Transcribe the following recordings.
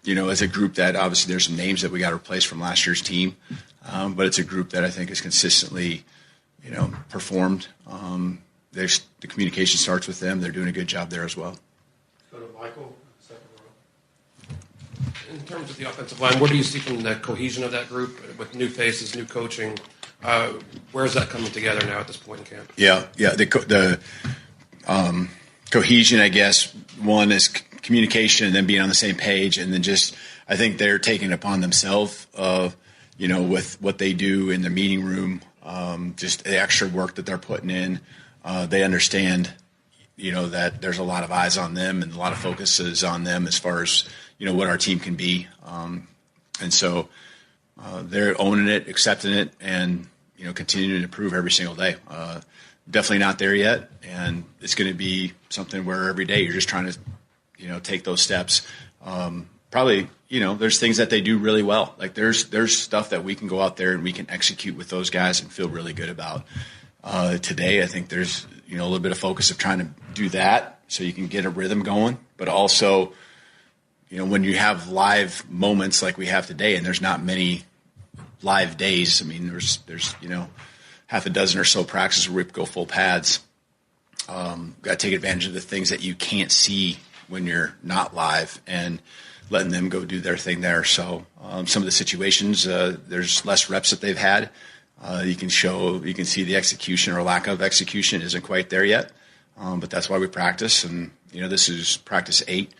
as a group that obviously there's some names that we got to replace from last year's team, but it's a group that I think has consistently, performed. The communication starts with them. They're doing a good job there as well. Go to Michael, second row. In terms of the offensive line, what do you see from the cohesion of that group with new faces, new coaching? Where is that coming together now at this point in camp? Yeah. The cohesion, I guess, one is communication and then being on the same page, and then just I think they're taking it upon themselves with what they do in the meeting room, just the extra work that they're putting in. They understand, that there's a lot of eyes on them and a lot of focus is on them as far as, what our team can be. And so they're owning it, accepting it, and, continuing to improve every single day. Definitely not there yet, and it's going to be something where every day you're just trying to, take those steps. Probably, there's things that they do really well. Like there's stuff that we can go out there and we can execute with those guys and feel really good about. Today, I think there's, a little bit of focus of trying to do that so you can get a rhythm going, but also, when you have live moments like we have today, and there's not many live days. I mean, there's half a dozen or so practices where we go full pads. Got to take advantage of the things that you can't see when you're not live and letting them go do their thing there. So some of the situations, there's less reps that they've had. You can see the execution or lack of execution isn't quite there yet. But that's why we practice. And, this is practice 8.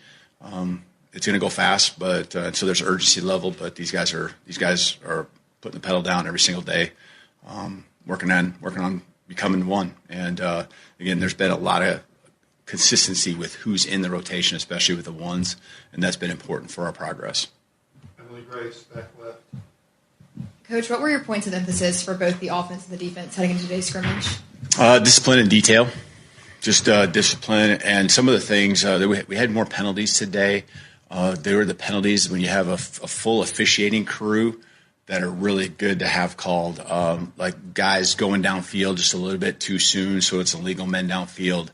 It's going to go fast, but so there's urgency level, but these guys are putting the pedal down every single day, working on becoming one. And again, there's been a lot of consistency with who's in the rotation, especially with the ones, and that's been important for our progress. Emily Grace, back left. Coach, what were your points of emphasis for both the offense and the defense heading into today's scrimmage? Discipline and detail. Just discipline and some of the things. We had more penalties today. They were the penalties when you have a full officiating crew that are really good to have called, like guys going downfield just a little bit too soon, so it's illegal men downfield.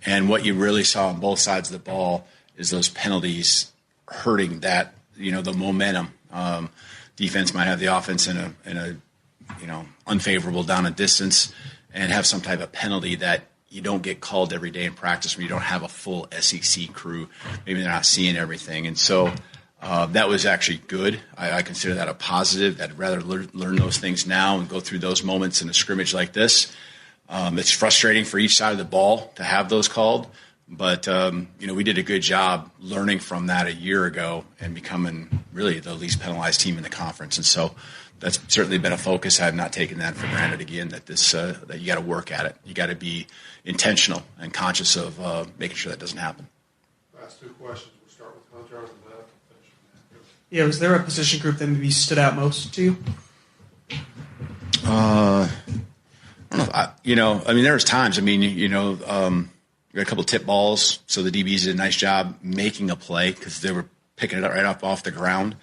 And what you really saw on both sides of the ball is those penalties hurting that, the momentum. Defense might have the offense in a unfavorable down and distance and have some type of penalty that you don't get called every day in practice when you don't have a full SEC crew. Maybe they're not seeing everything. And so that was actually good. I consider that a positive. I'd rather learn those things now and go through those moments in a scrimmage like this. It's frustrating for each side of the ball to have those called. But, we did a good job learning from that a year ago and becoming really the least penalized team in the conference. And so that's certainly been a focus. I have not taken that for granted again, that that you got to work at it. You got to be intentional and conscious of making sure that doesn't happen. Last 2 questions. We'll start with Hunter on the left. Yeah, was there a position group that maybe stood out most to you? I don't know. There was times. We got a couple tip balls, so the DBs did a nice job making a play because they were picking it up right off the ground.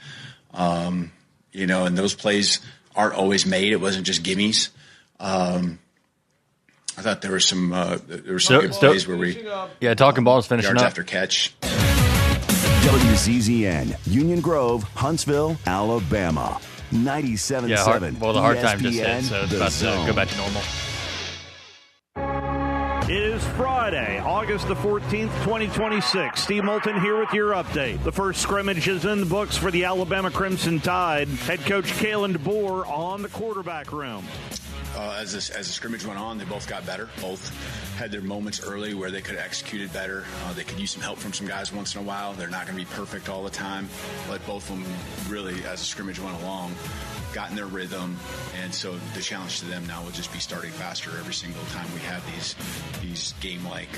And those plays aren't always made. It wasn't just gimmies. I thought there were some good plays where we talking balls finishing yards up after catch. WZZN, Union Grove, Huntsville, Alabama, 97.7. The hard time just hit, ESPN, so it's The about Zone. to go back to normal. It is Friday, August the 14th, 2026. Steve Moulton here with your update. The first scrimmage is in the books for the Alabama Crimson Tide. Head coach Kalen DeBoer on the quarterback room. As the scrimmage went on, they both got better. Both had their moments early where they could have executed better. They could use some help from some guys once in a while. They're not going to be perfect all the time, but both of them really, as the scrimmage went along, got in their rhythm. And so the challenge to them now will just be starting faster every single time we have these game-like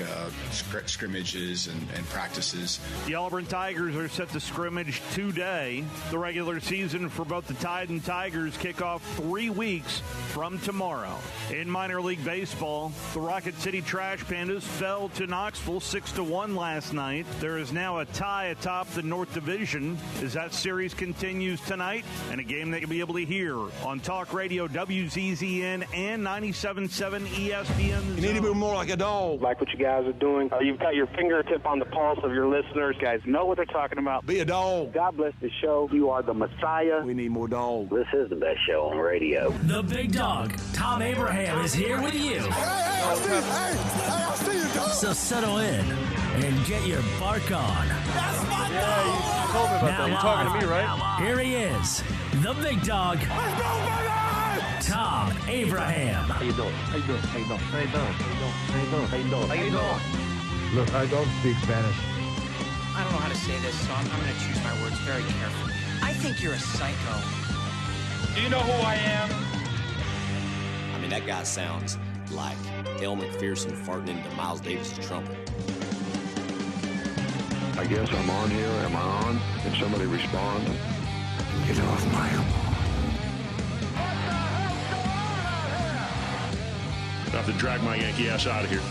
scrimmages and practices. The Auburn Tigers are set to scrimmage today. The regular season for both the Tide and Tigers kick off 3 weeks from tomorrow. In minor league baseball, the Rocket City Trash Pandas fell to Knoxville 6-1 last night. There is now a tie atop the North Division as that series continues tonight, and a game that will be able to exclusively here on Talk Radio WZZN and 97.7 ESPN. You need to be more like a dog. Like what you guys are doing. You've got your fingertip on the pulse of your listeners. You guys know what they're talking about. Be a dog. God bless the show. You are the Messiah. We need more dogs. This is the best show on radio. The big dog, Thom Abraham, is here with you. I see you, dog. So settle in and get your bark on. That's my dog. Yeah, you told me about that. You're talking to me, right? Here he is, the big dog, Thom Abraham. How you doing? How you doing? How you doing? How you doing? How you doing? How you doing? How you doing? Look, I don't speak Spanish. I don't know how to say this, so I'm going to choose my words very carefully. I think you're a psycho. Do you know who I am? I mean, that guy sounds like El McPherson farting into Miles Davis' trumpet. I guess I'm on here. Am I on? Can somebody respond? Get off my lawn. I have to drag my Yankee ass out of here.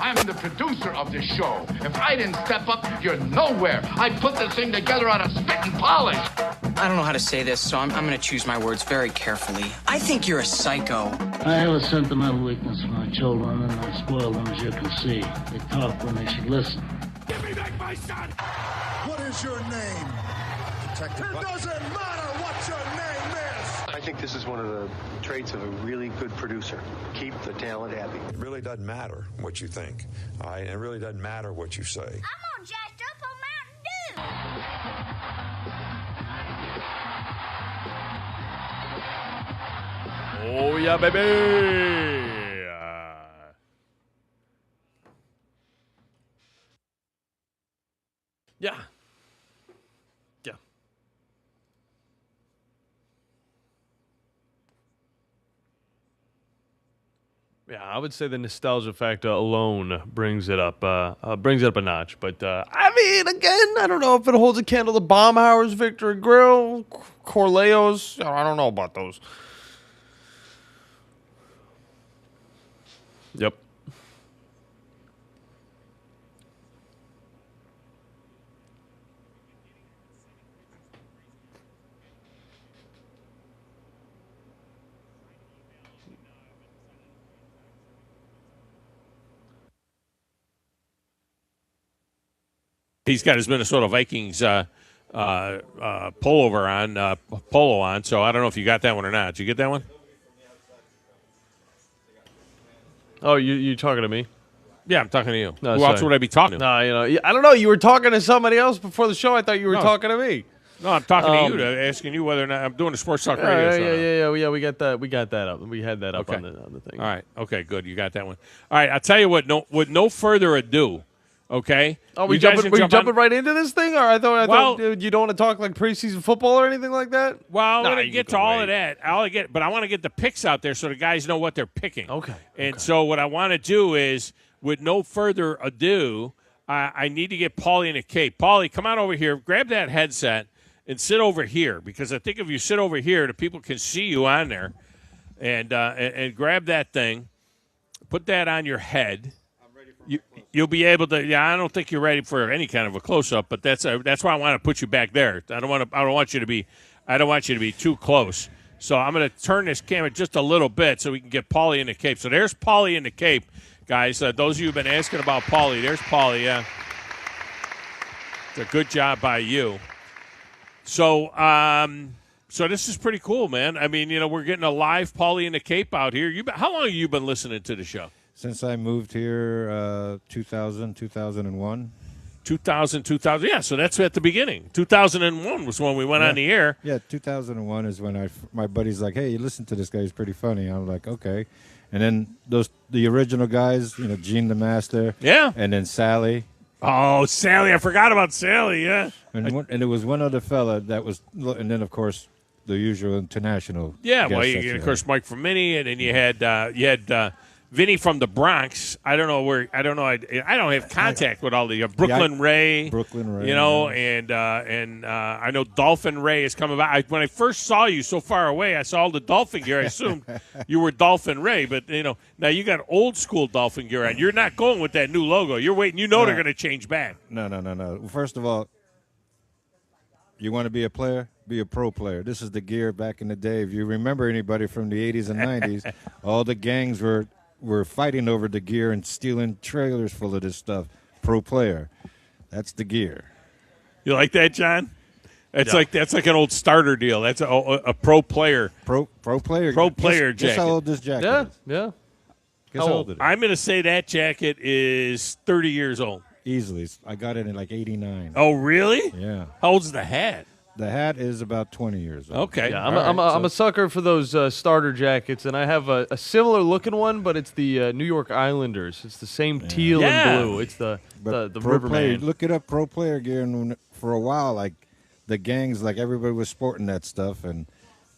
I'm the producer of this show. If I didn't step up, you're nowhere. I'd put this thing together on a spit and polish. I don't know how to say this, so I'm going to choose my words very carefully. I think you're a psycho. I have a sentimental weakness for my children, and I spoil them, as you can see. They talk when they should listen. Give me back my son! What is your name? Detective. It doesn't matter what your name is! I think this is one of the traits of a really good producer. Keep the talent happy. It really doesn't matter what you think. All right? It really doesn't matter what you say. I'm all jacked up on Mountain Dew! Oh, yeah, baby! Yeah. Yeah. Yeah, I would say the nostalgia factor alone brings it up a notch. But I mean, again, I don't know if it holds a candle to Baumhauer's Victory Grill, Corleo's. I don't know about those. Yep. He's got his Minnesota Vikings polo on, so I don't know if you got that one or not. Did you get that one? Oh, you talking to me? Yeah, I'm talking to you. No, Who else would I be talking to? No, I don't know. You were talking to somebody else before the show. I thought you were talking to me. No, I'm talking to you, asking you whether or not I'm doing a sports talk radio. Yeah. We got that. We got that up. We had that up Okay. on the thing. All right. Okay. Good. You got that one. All right. I'll tell you what. With no further ado. Okay. Oh, we jumping right into this thing, or I thought you don't want to talk like preseason football or anything like that. Well, I'm going to get to all of that. But I want to get the picks out there so the guys know what they're picking. Okay. And so what I want to do is, with no further ado, I need to get Paulie in a cape. Paulie, come on over here. Grab that headset and sit over here, because I think if you sit over here, the people can see you on there. And grab that thing. Put that on your head. You'll be able to. Yeah, I don't think you're ready for any kind of a close up, but that's why I want to put you back there. I don't want you to be too close. So I'm going to turn this camera just a little bit so we can get Paulie in the cape. So there's Paulie in the cape, guys. Those of you who've been asking about Paulie, there's Paulie. Yeah, it's a good job by you. So so this is pretty cool, man. I mean, we're getting a live Paulie in the cape out here. How long have you been listening to the show? Since I moved here, 2000, 2001. 2000, yeah, so that's at the beginning. 2001 was when we went on the air. Yeah, 2001 is when my buddy's like, hey, you listen to this guy, he's pretty funny. I'm like, okay. And then the original guys, Gene the Master. Yeah. And then Sally. Oh, Sally, I forgot about Sally, yeah. And it was one other fella that was, and then, of course, the usual international. Yeah, well, of course, Mike from Minnie, and then you had Vinny from the Bronx. I don't know. I don't have contact with all the Brooklyn Ray. And I know Dolphin Ray is coming back. When I first saw you so far away, I saw all the Dolphin gear. I assumed you were Dolphin Ray, but now you got old school Dolphin gear on. You're not going with that new logo. You're waiting. They're going to change back. No. First of all, you want to be a player? Be a pro player. This is the gear back in the day. If you remember anybody from the 80s and 90s, all the gangs were fighting over the gear and stealing trailers full of this stuff. Pro player. That's the gear. You like that, John? That's like an old starter deal. That's a pro player. Pro player. Pro player jacket. Guess how old this jacket is? Yeah. Guess how old it is? I'm going to say that jacket is 30 years old. Easily. I got it in like 89. Oh, really? Yeah. How old's the hat? The hat is about 20 years old. Okay. Yeah, I'm a sucker for those starter jackets, and I have a similar looking one, but it's the New York Islanders. It's the same teal and blue. It's the Riverman. Look it up, pro player gear. And for a while, like the gangs, like everybody was sporting that stuff, and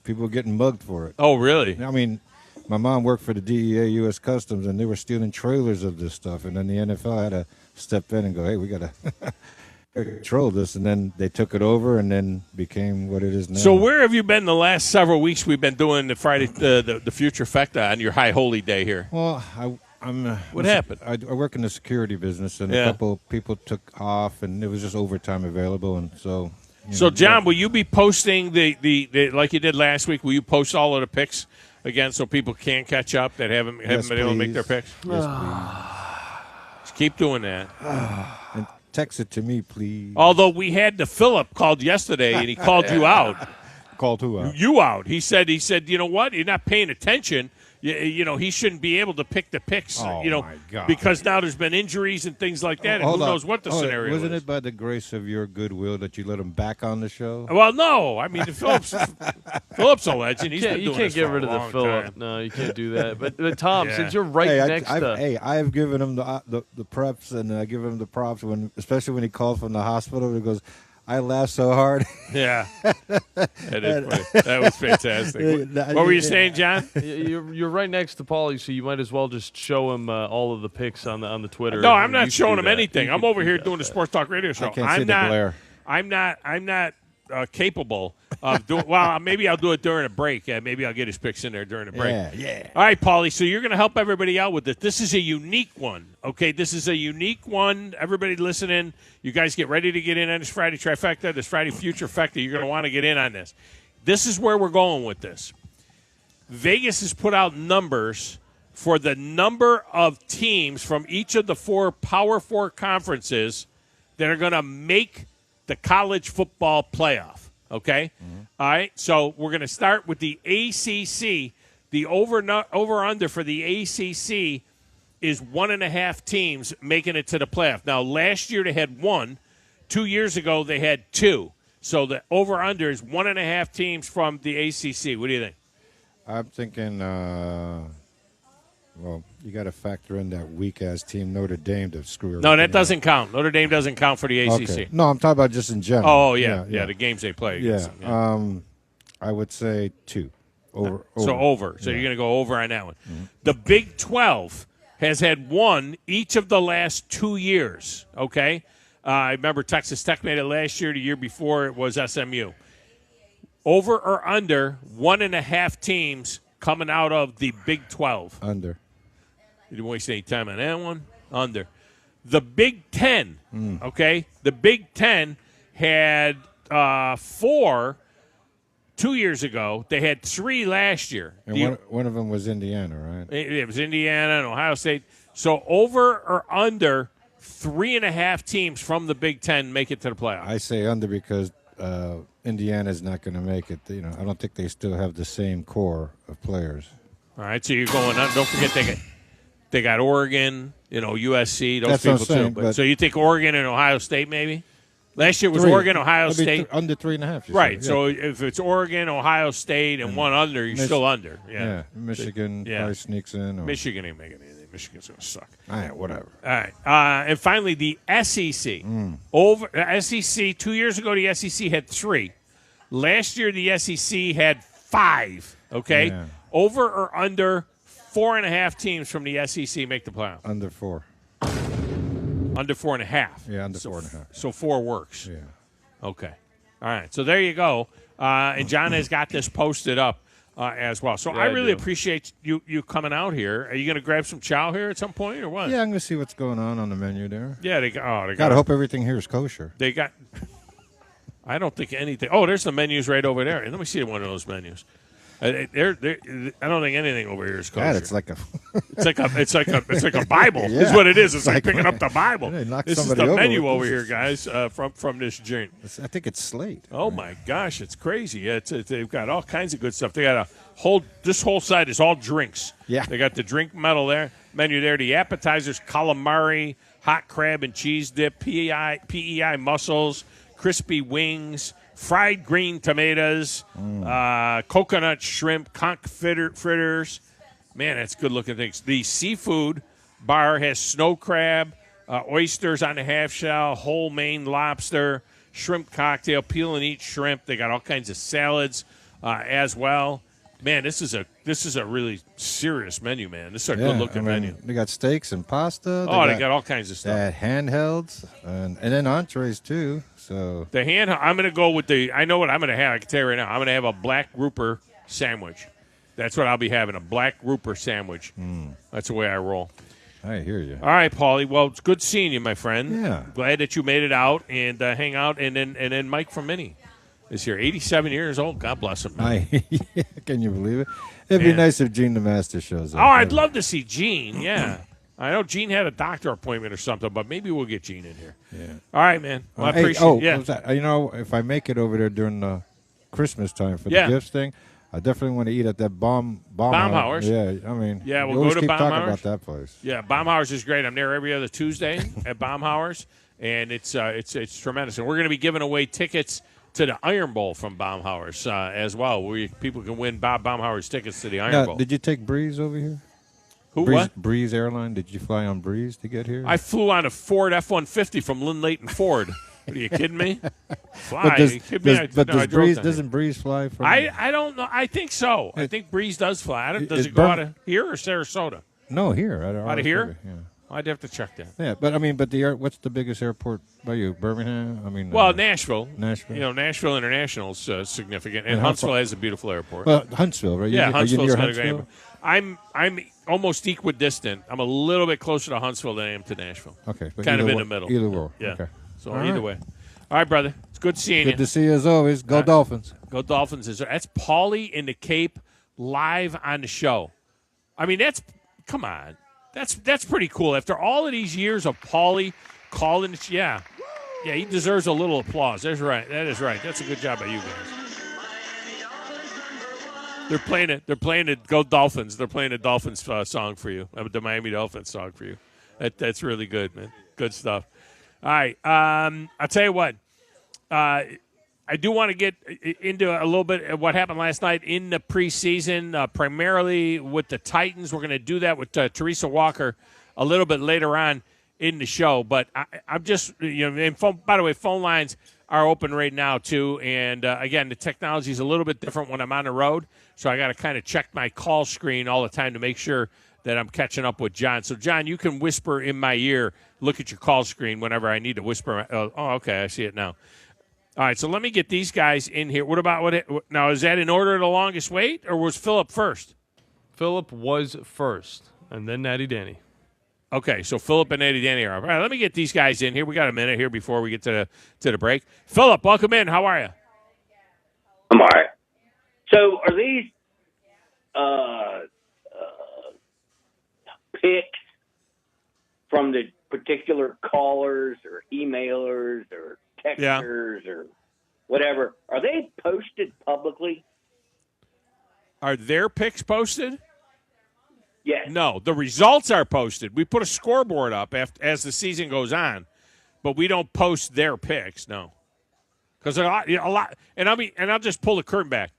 people were getting mugged for it. Oh, really? I mean, my mom worked for the DEA, U.S. Customs, and they were stealing trailers of this stuff, and then the NFL had to step in and go, hey, we got to control this, and then they took it over and then became what it is now. So where have you been the last several weeks? We've been doing the Friday, the Future Fecta on your High Holy Day here. Well, What happened? I work in the security business, and a couple people took off, and it was just overtime available, and so. So, John, will you be posting the like you did last week? Will you post all of the picks again so people can catch up that haven't been able to make their picks? Yes, please. Just keep doing that. And text it to me, please. Although we had the Philip called yesterday, and he called you out. Called who out? You out. He said, you know what? You're not paying attention. You know, he shouldn't be able to pick the picks, my God. Because now there's been injuries and things like that, and who knows what the scenario Wasn't is. it by the grace of your goodwill that you let him back on the show? Well, no. I mean, Philip's a legend. He's been doing you can't this get for rid a of the long Philip. time. No, you can't do that. But Tom, since you're right next to... I've given him the preps, and I give him the props, especially when he called from the hospital. He goes, I laughed so hard. Yeah. That was fantastic. What were you saying, John? You're right next to Paulie, so you might as well just show him all of the pics on the Twitter. No, I'm not showing him anything. I'm over here doing the Sports Talk Radio show. I can't see the glare. I'm not capable of doing. Well, maybe I'll do it during a break. Maybe I'll get his picks in there during a break. Yeah. All right, Paulie. So you're going to help everybody out with this. This is a unique one. Okay, this is a unique one. Everybody listening, you guys get ready to get in on this Friday trifecta, this Friday future factor. You're going to want to get in on this. This is where we're going with this. Vegas has put out numbers for the number of teams from each of the 4 Power 4 conferences that are going to make the college football playoff, okay? Mm-hmm. All right, so we're going to start with the ACC. The over-under for the ACC is 1.5 teams making it to the playoff. Now, last year they had 1. 2 years ago they had 2. So the over-under is 1.5 teams from the ACC. What do you think? I'm thinking, well, you got to factor in that weak-ass team Notre Dame to screw everything No, that doesn't count. Notre Dame doesn't count for the ACC. Okay. No, I'm talking about just in general. Oh, yeah, the games they play. Yeah. I would say 2. Over. So you're going to go over on that one. Mm-hmm. The Big 12 has had 1 each of the last 2 years, okay? I remember Texas Tech made it last year. The year before it was SMU. Over or under 1.5 teams coming out of the Big 12? Under. You didn't waste any time on that one? Under. The Big 10, okay? The Big 10 had 4 2 years ago. They had 3 last year. And one of them was Indiana, right? It was Indiana and Ohio State. So over or under 3.5 teams from the Big 10 make it to the playoffs? I say under because Indiana's not going to make it. You know, I don't think they still have the same core of players. All right, so you're going under. Don't forget they got Oregon, USC, those That's people what I'm saying, too. but so you think Oregon and Ohio State maybe? Last year was Oregon, Ohio State. Under 3.5. Right. Yeah. So if it's Oregon, Ohio State, and 1 under, you're still under. Yeah. Michigan probably sneaks in. Or... Michigan ain't making anything. Michigan's going to suck. All right, whatever. All right. And finally, the SEC. SEC, 2 years ago, the SEC had 3. Last year, the SEC had 5. Okay? Yeah. Over or under 4.5 teams from the SEC make the playoffs? Under 4. Under 4.5. Yeah, under 4.5. So 4 works. Yeah. Okay. All right. So there you go. And John has got this posted up as well. So I really appreciate you coming out here. Are you going to grab some chow here at some point or what? Yeah, I'm going to see what's going on the menu there. Yeah, they got. Gotta hope everything here is kosher. They got. I don't think anything. Oh, there's the menus right over there. Let me see one of those menus. I don't think anything over here is kosher. God, it's like a Bible. Yeah. Is what it is. It's like picking up the Bible. Yeah, this is the menu over here, guys. From this joint. I think it's Slate. Oh my gosh, it's crazy. Yeah, they've got all kinds of good stuff. They got this whole side is all drinks. Yeah, they got the drink menu there. The appetizers: calamari, hot crab and cheese dip, PEI mussels, crispy wings, fried green tomatoes, coconut shrimp, conch fritters. Man, that's good-looking things. The seafood bar has snow crab, oysters on the half shell, whole Maine lobster, shrimp cocktail, peel and eat shrimp. They got all kinds of salads as well. Man, this is a really serious menu, man. This is a good-looking menu. They got steaks and pasta. They got all kinds of stuff. They had handhelds and then entrees too. So I'm going to go with I know what I'm going to have. I can tell you right now. I'm going to have a black grouper sandwich. That's what I'll be having, a black grouper sandwich. That's the way I roll. I hear you. All right, Paulie. Well, it's good seeing you, my friend. Yeah. Glad that you made it out and hang out. And then Mike from Minnie is here, 87 years old. God bless him. Man. Can you believe it? It'd be nice if Gene the Master shows up. Oh, I'd love to see Gene. Yeah. I know Gene had a doctor appointment or something, but maybe we'll get Gene in here. Yeah. All right, man. Well, I appreciate it. Yeah. What was that? You know, if I make it over there during the Christmas time for the gifts thing, I definitely want to eat at that Baumhauer's. Yeah, I mean, we'll always go to keep talking Baumhauer's. about that place. Yeah, Baumhauer's is great. I'm there every other Tuesday at Baumhauer's, and it's tremendous. And we're going to be giving away tickets to the Iron Bowl from Baumhauer's as well, where people can win Bob Baumhauer's tickets to the Iron Bowl. Did you take Breeze over here? Breeze Airline? Did you fly on Breeze to get here? I flew on a Ford F-150 from Lynn Leighton Ford. What, are you kidding me? Fly. Doesn't Breeze fly from? I don't know. I think so. I think Breeze does fly. Does it go out of here or Sarasota? No, here. Out of here? Yeah. I'd have to check that. Yeah, but what's the biggest airport by you? Birmingham? Nashville. Nashville. You know, Nashville International is significant, and Huntsville has a beautiful airport. Well, Huntsville, right? Yeah, Huntsville's got a great Huntsville? airport. I'm almost equidistant. I'm a little bit closer to Huntsville than I am to Nashville. Okay, but kind of in the middle. Either way. Yeah. Okay. So either way. All right, brother. It's good seeing you. Good to see you as always. Go Dolphins. Go Dolphins. That's Paulie in the Cape live on the show. I mean, come on. That's pretty cool. After all of these years of Paulie calling, yeah, he deserves a little applause. That's right. That is right. That's a good job by you guys. They're playing it. Go Dolphins. They're playing a Dolphins song for you. The Miami Dolphins song for you. That's really good, man. Good stuff. All right. I'll tell you what. I do want to get into a little bit of what happened last night in the preseason, primarily with the Titans. We're going to do that with Teresa Walker a little bit later on in the show. But I'm just, and by the way, phone lines are open right now, too. And, again, the technology is a little bit different when I'm on the road. So I got to kind of check my call screen all the time to make sure that I'm catching up with John. So, John, you can whisper in my ear, look at your call screen whenever I need to whisper. Oh, okay, I see it now. All right, so let me get these guys in here. What about now? Is that in order of the longest wait, or was Philip first? Philip was first, and then Natty Danny. Okay, so Philip and Natty Danny are up. All right, let me get these guys in here. We got a minute here before we get to the break. Philip, welcome in. How are you? I'm all right. So are these picks from the particular callers or emailers or texters or whatever, are they posted publicly? Are their picks posted? Yes. No, the results are posted. We put a scoreboard up as the season goes on, but we don't post their picks. No, because a lot. And I'll just pull the curtain back.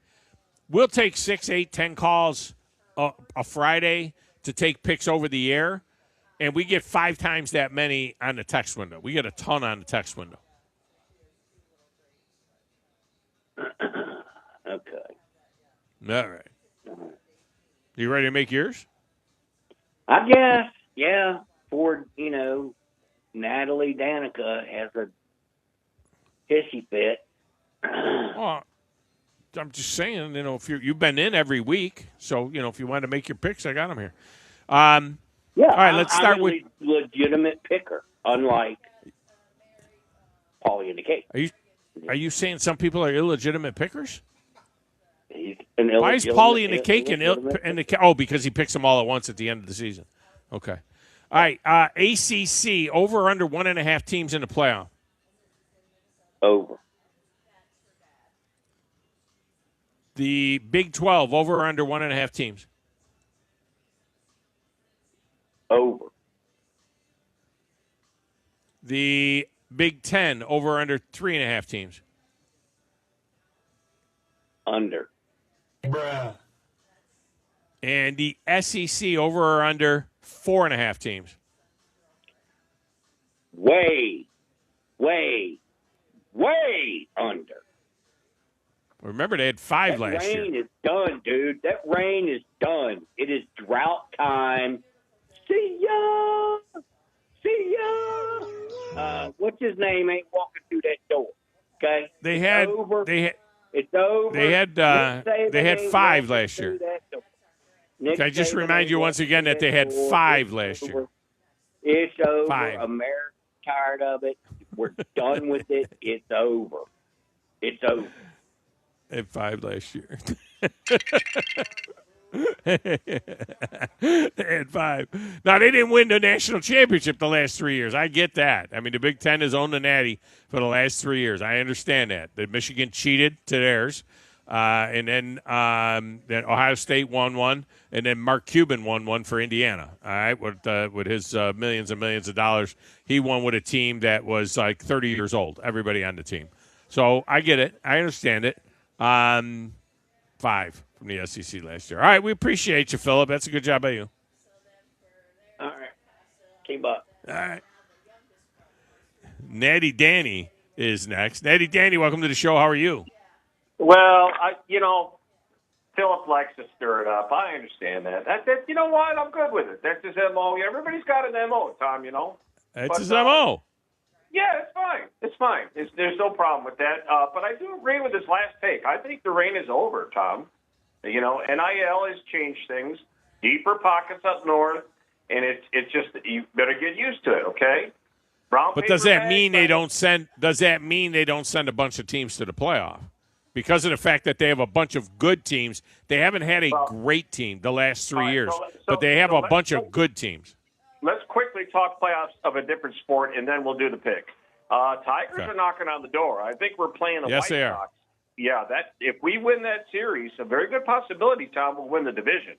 We'll take 6, 8, 10 calls a Friday to take picks over the air, and we get 5 times that many on the text window. We get a ton on the text window. Okay. All right. You ready to make yours? I guess, yeah. For, Natalie Danica has a hissy fit. Well, I'm just saying, if you've been in every week, so, if you want to make your picks, I got them here. Yeah. All right, let's start with legitimate picker, unlike Paulie and the Cape. Are you saying some people are illegitimate pickers? Why is Paulie in the Cake because he picks them all at once at the end of the season. Okay. All right. ACC, over or under 1.5 teams in the playoff? Over. The Big 12, over or under 1.5 teams? Over. The Big 10, over or under 3.5 teams? Under. Bruh. And the SEC, over or under 4.5 teams? Way under. Remember, they had 5 last year. That rain is done, dude. That rain is done. It is drought time. See ya. What's his name ain't walking through that door. Okay? It's over. They had 5 last year. Can I just remind you once again that they had 5 last year? It's over. 5. America's tired of it. We're done with it. It's over. It's over. They had 5 last year. They had 5. Now, they didn't win the national championship the last 3 years. I get that. I mean, the Big Ten has owned the Natty for the last 3 years. I understand that. That Michigan cheated to theirs. And then Ohio State won one. And then Mark Cuban won one for Indiana. All right, with his millions and millions of dollars. He won with a team that was like 30 years old, everybody on the team. So I get it. I understand it. 5 from the SEC last year. All right, we appreciate you, Philip. That's a good job by you. All right. Keep up. All right. Natty Danny is next. Natty Danny, welcome to the show. How are you? Well, Philip likes to stir it up. I understand that. You know what? I'm good with it. That's his MO. Everybody's got an MO, Tom, That's his MO. Yeah, it's fine. It's fine. There's no problem with that. But I do agree with his last take. I think the reign is over, Tom. NIL has changed things. Deeper pockets up north, and it's just you better get used to it, okay? But does that mean they don't send? Does that mean they don't send a bunch of teams to the playoff? Because of the fact that they have a bunch of good teams, they haven't had a great team the last 3 years, but they have a bunch of good teams. Let's quickly talk playoffs of a different sport, and then we'll do the pick. Tigers are knocking on the door. I think we're playing the White Sox. Are. Yeah, if we win that series, a very good possibility, Tom, will win the division.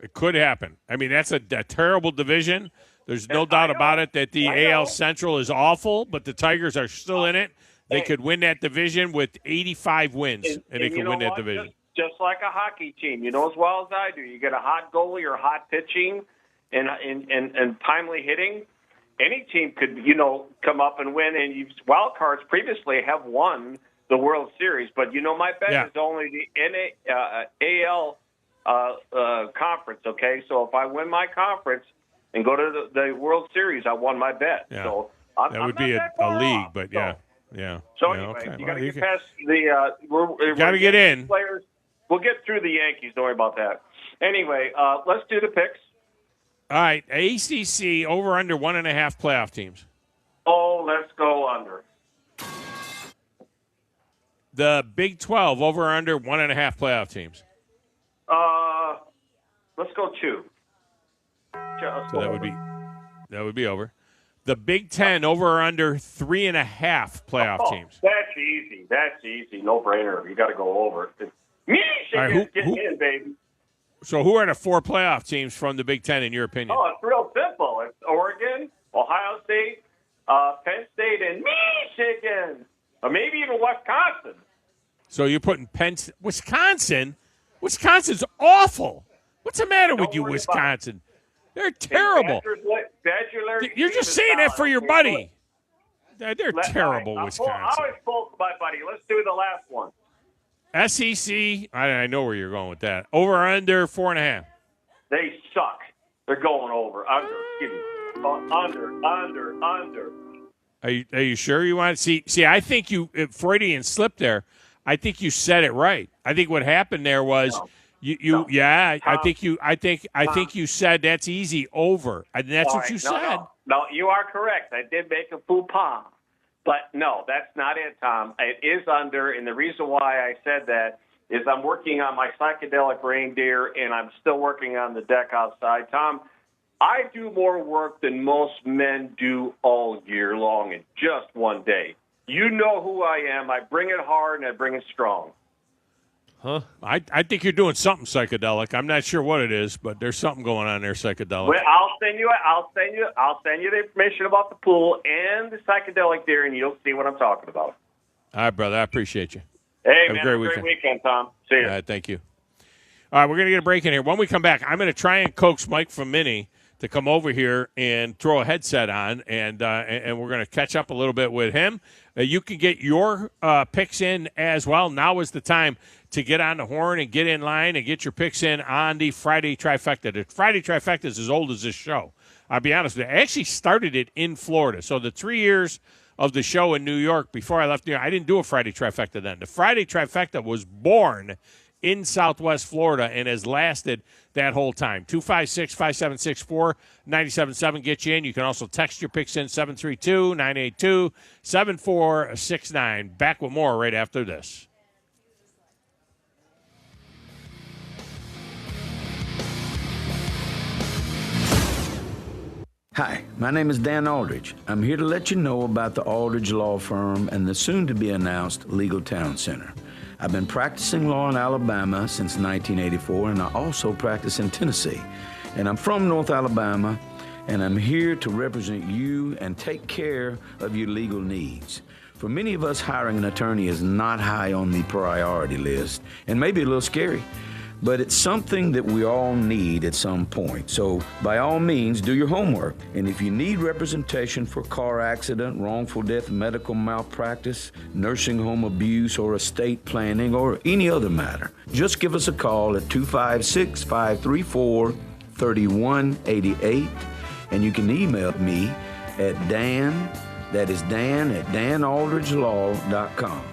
It could happen. I mean, that's a terrible division. There's no doubt about it that the AL Central is awful, but the Tigers are still in it. They could win that division with 85 wins, and they could win that division. Just like a hockey team, as well as I do. You get a hot goalie or hot pitching and timely hitting. Any team could, come up and win. And wild cards previously have won the World Series. But, my bet is only the AL conference, okay? So if I win my conference and go to the World Series, I won my bet. Yeah. So that would be a league, but yeah. Yeah. So yeah, anyway, okay. you got to get past the. You got to get in. Players. We'll get through the Yankees. Don't worry about that. Anyway, let's do the picks. All right, ACC over under 1.5 playoff teams. Oh, let's go under. The Big 12 over under 1.5 playoff teams. Let's go 2. So that would be over. The Big 10 over or under 3.5 playoff teams. That's easy. No brainer. You got to go over. Michigan's getting in, baby. So who are the 4 playoff teams from the Big 10 in your opinion? Oh, it's real simple. It's Oregon, Ohio State, Penn State, and Michigan. Or maybe even Wisconsin. So you're putting Wisconsin? Wisconsin's awful. What's the matter with you, Wisconsin? They're terrible. You're just saying that for your buddy. They're terrible, Wisconsin. I always pull for my buddy. Let's do the last one. SEC, I know where you're going with that. Over or under 4.5? They suck. They're going over. Under. Are you sure you want to see? I think you Freudian slip there. I think you said it right. I think what happened there was I think you said that's easy over. And that's what you said. No, you are correct. I did make a faux pas. But no, that's not it, Tom. It is under, and the reason why I said that is I'm working on my psychedelic reindeer, and I'm still working on the deck outside. Tom, I do more work than most men do all year long in just one day. You know who I am. I bring it hard, and I bring it strong. Huh? I think you're doing something psychedelic. I'm not sure what it is, but there's something going on there psychedelic. Well, I'll send you the information about the pool and the psychedelic there, and you'll see what I'm talking about. All right, brother. I appreciate you. Hey, have man, a great weekend, Tom. See you. All right, thank you. All right, we're going to get a break in here. When we come back, I'm going to try and coax Mike from Mini to come over here and throw a headset on, and we're going to catch up a little bit with him. You can get your picks in as well. Now is the time to get on the horn and get in line and get your picks in on the Friday Trifecta. The Friday Trifecta is as old as this show. I'll be honest with you. I actually started it in Florida. So the 3 years of the show in New York before I left New York, I didn't do a Friday Trifecta then. The Friday Trifecta was born in Southwest Florida and has lasted that whole time. 256-5764-97.7 get you in. You can also text your picks in 732-982-7469. Back with more right after this. Hi, my name is Dan Aldridge. I'm here to let you know about the Aldridge Law Firm and the soon-to-be-announced Legal Town Center. I've been practicing law in Alabama since 1984, and I also practice in Tennessee. And I'm from North Alabama, and I'm here to represent you and take care of your legal needs. For many of us, hiring an attorney is not high on the priority list, and maybe a little scary. But it's something that we all need at some point. So by all means, do your homework. And if you need representation for car accident, wrongful death, medical malpractice, nursing home abuse, or estate planning, or any other matter, just give us a call at 256-534-3188. And you can email me at Dan, that is Dan at danaldridgelaw.com.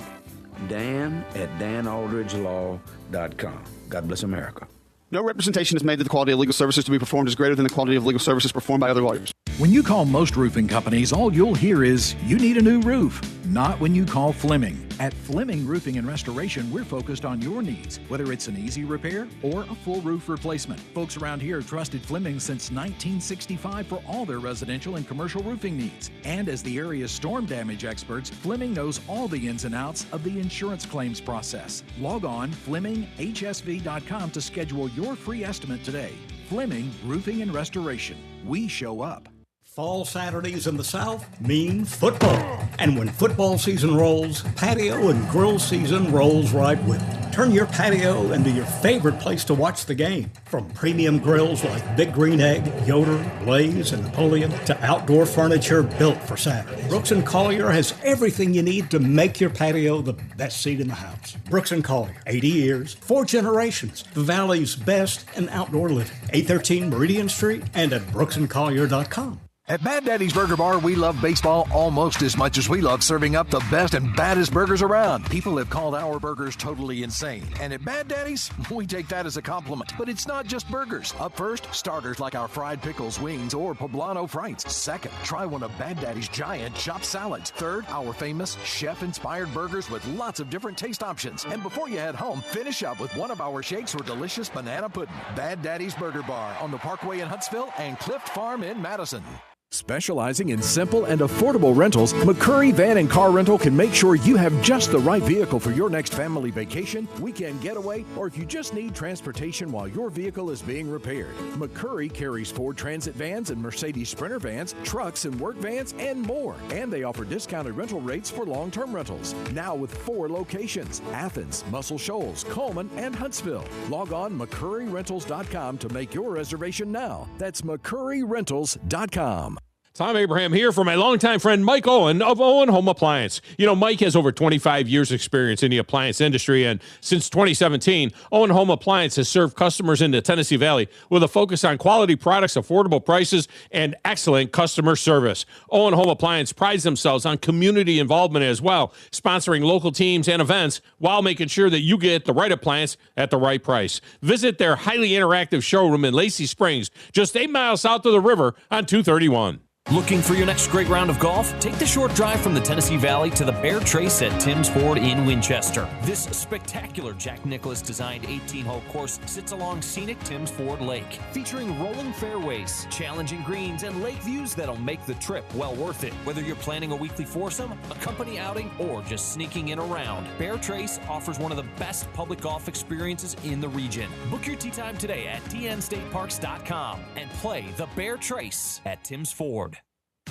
Dan at danaldridgelaw.com. God bless America. No representation is made that the quality of legal services to be performed is greater than the quality of legal services performed by other lawyers. When you call most roofing companies, all you'll hear is, you need a new roof. Not when you call Fleming. At Fleming Roofing and Restoration, we're focused on your needs, whether it's an easy repair or a full roof replacement. Folks around here have trusted Fleming since 1965 for all their residential and commercial roofing needs. And as the area's storm damage experts, Fleming knows all the ins and outs of the insurance claims process. Log on FlemingHSV.com to schedule your free estimate today. Fleming Roofing and Restoration. We show up. Fall Saturdays in the South mean football. And when football season rolls, patio and grill season rolls right with it. Turn your patio into your favorite place to watch the game. From premium grills like Big Green Egg, Yoder, Blaze, and Napoleon to outdoor furniture built for Saturdays. Brooks & Collier has everything you need to make your patio the best seat in the house. Brooks & Collier, 80 years, 4 generations, the Valley's best in outdoor living. 813 Meridian Street and at brooksandcollier.com. At Bad Daddy's Burger Bar, we love baseball almost as much as we love serving up the best and baddest burgers around. People have called our burgers totally insane. And at Bad Daddy's, we take that as a compliment. But it's not just burgers. Up first, starters like our fried pickles, wings, or poblano frites. Second, try one of Bad Daddy's giant chopped salads. Third, our famous chef-inspired burgers with lots of different taste options. And before you head home, finish up with one of our shakes or delicious banana pudding. Bad Daddy's Burger Bar on the Parkway in Huntsville and Clift Farm in Madison. Specializing in simple and affordable rentals, McCurry Van and Car Rental can make sure you have just the right vehicle for your next family vacation, weekend getaway, or if you just need transportation while your vehicle is being repaired. McCurry carries Ford Transit vans and Mercedes Sprinter vans, trucks and work vans, and more. And they offer discounted rental rates for long-term rentals. Now with 4 locations: Athens, Muscle Shoals, Coleman, and Huntsville. Log on McCurryRentals.com to make your reservation now. That's McCurryRentals.com. Thom Abraham here for my longtime friend Mike Owen of Owen Home Appliance. You know, Mike has over 25 years experience in the appliance industry, and since 2017, Owen Home Appliance has served customers in the Tennessee Valley with a focus on quality products, affordable prices, and excellent customer service. Owen Home Appliance prides themselves on community involvement as well, sponsoring local teams and events while making sure that you get the right appliance at the right price. Visit their highly interactive showroom in Lacey Springs, just 8 miles south of the river on 231. Looking for your next great round of golf? Take the short drive from the Tennessee Valley to the Bear Trace at Tim's Ford in Winchester. This spectacular Jack Nicklaus designed 18-hole course sits along scenic Tim's Ford Lake, featuring rolling fairways, challenging greens, and lake views that'll make the trip well worth it. Whether you're planning a weekly foursome, a company outing, or just sneaking in a round, Bear Trace offers one of the best public golf experiences in the region. Book your tee time today at tnstateparks.com and play the Bear Trace at Tim's Ford.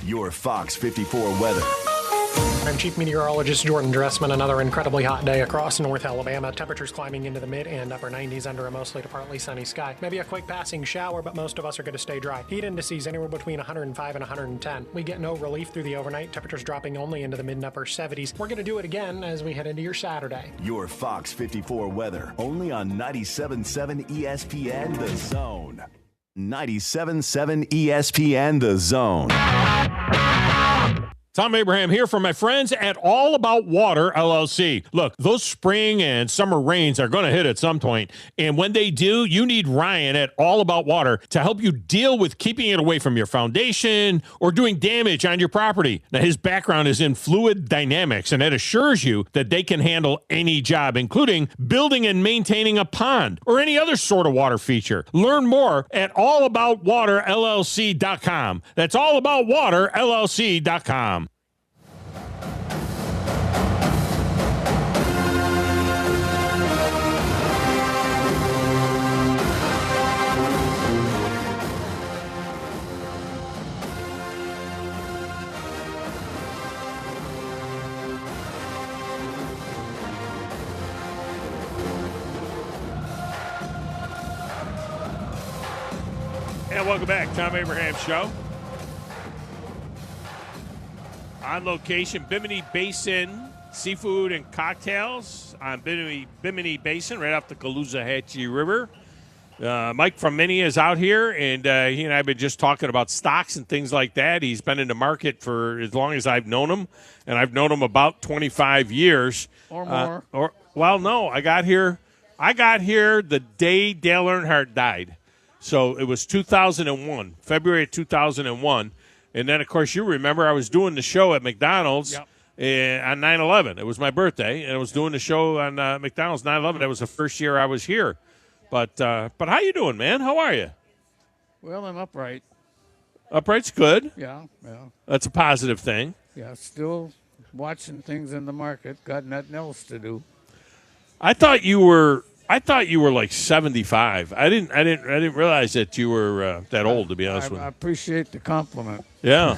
Your Fox 54 weather. I'm Chief Meteorologist Jordan Dressman. Another incredibly hot day across North Alabama. Temperatures climbing into the mid and upper 90s under a mostly to partly sunny sky. Maybe a quick passing shower, but most of us are going to stay dry. Heat indices anywhere between 105 and 110. We get no relief through the overnight. Temperatures dropping only into the mid and upper 70s. We're going to do it again as we head into your Saturday. Your Fox 54 weather. Only on 97.7 ESPN The Zone. 97.7 ESPN The Zone. Thom Abraham here for my friends at All About Water, LLC. Look, those spring and summer rains are going to hit at some point, and when they do, you need Ryan at All About Water to help you deal with keeping it away from your foundation or doing damage on your property. Now, his background is in fluid dynamics, and that assures you that they can handle any job, including building and maintaining a pond or any other sort of water feature. Learn more at allaboutwaterllc.com. That's allaboutwaterllc.com. And welcome back, Thom Abraham Show. On location, Bimini Basin Seafood and Cocktails on Bimini Basin, right off the Caloosahatchee River. Mike from Mini is out here, and he and I have been just talking about stocks and things like that. He's been in the market for as long as I've known him, and I've known him about 25 years. Or more. No, I got here the day Dale Earnhardt died. So it was 2001, February of 2001. And then, of course, you remember I was doing the show at McDonald's on 9/11. It was my birthday, and I was doing the show on McDonald's 9/11. That was the first year I was here. But how you doing, man? How are you? Well, I'm upright. Upright's good. Yeah. That's a positive thing. Yeah, still watching things in the market. Got nothing else to do. I thought you were like 75. I didn't realize that you were that old, to be honest with you. I appreciate the compliment. Yeah.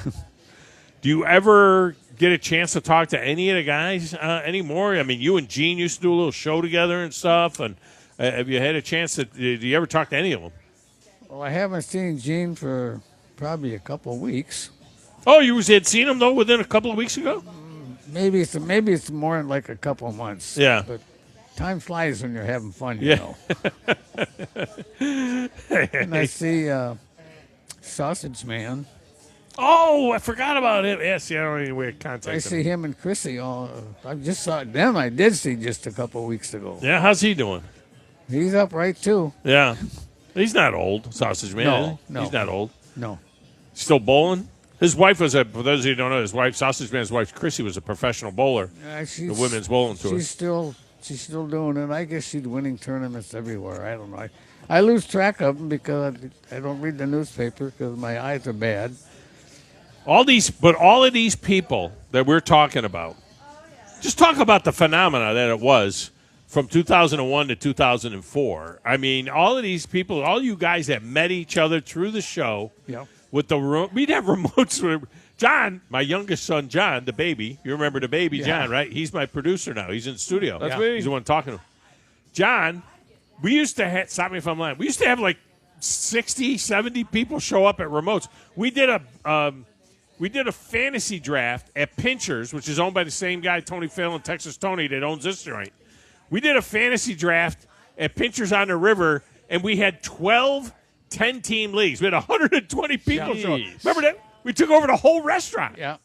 Do you ever get a chance to talk to any of the guys anymore? I mean, you and Gene used to do a little show together and stuff. And have you had a chance to? Do you ever talk to any of them? Well, I haven't seen Gene for probably a couple of weeks. Oh, you had seen him though within a couple of weeks ago? Maybe it's more than like a couple of months. Yeah. But time flies when you're having fun, you know. And I see Sausage Man. Oh, I forgot about him. Yes, I don't even wear contact. I see him and Chrissy. I just saw them. I did see just a couple of weeks ago. Yeah, how's he doing? He's upright too. Yeah, he's not old, Sausage Man. No, he's not old. No, Still bowling? His wife was for those of you who don't know, his wife, Sausage Man's wife, Chrissy, was a professional bowler. The women's bowling tour. She's still doing it. I guess she's winning tournaments everywhere. I don't know. I lose track of them because I don't read the newspaper because my eyes are bad. All of these people that we're talking about, just talk about the phenomena that it was from 2001 to 2004. I mean, all of these people, all you guys that met each other through the show. Yeah. With we'd have remotes with John, my youngest son, John, the baby. You remember the baby, John, right? He's my producer now. He's in the studio. That's me. He's the one talking to him. John, we used to have, stop me if I'm lying, we used to have like 60, 70 people show up at remotes. We did a fantasy draft at Pinchers, which is owned by the same guy, Tony Phelan, Texas Tony, that owns this joint. We did a fantasy draft at Pinchers on the River, and we had 12 10-team leagues. We had 120 people show up. Remember that? We took over the whole restaurant. Yeah.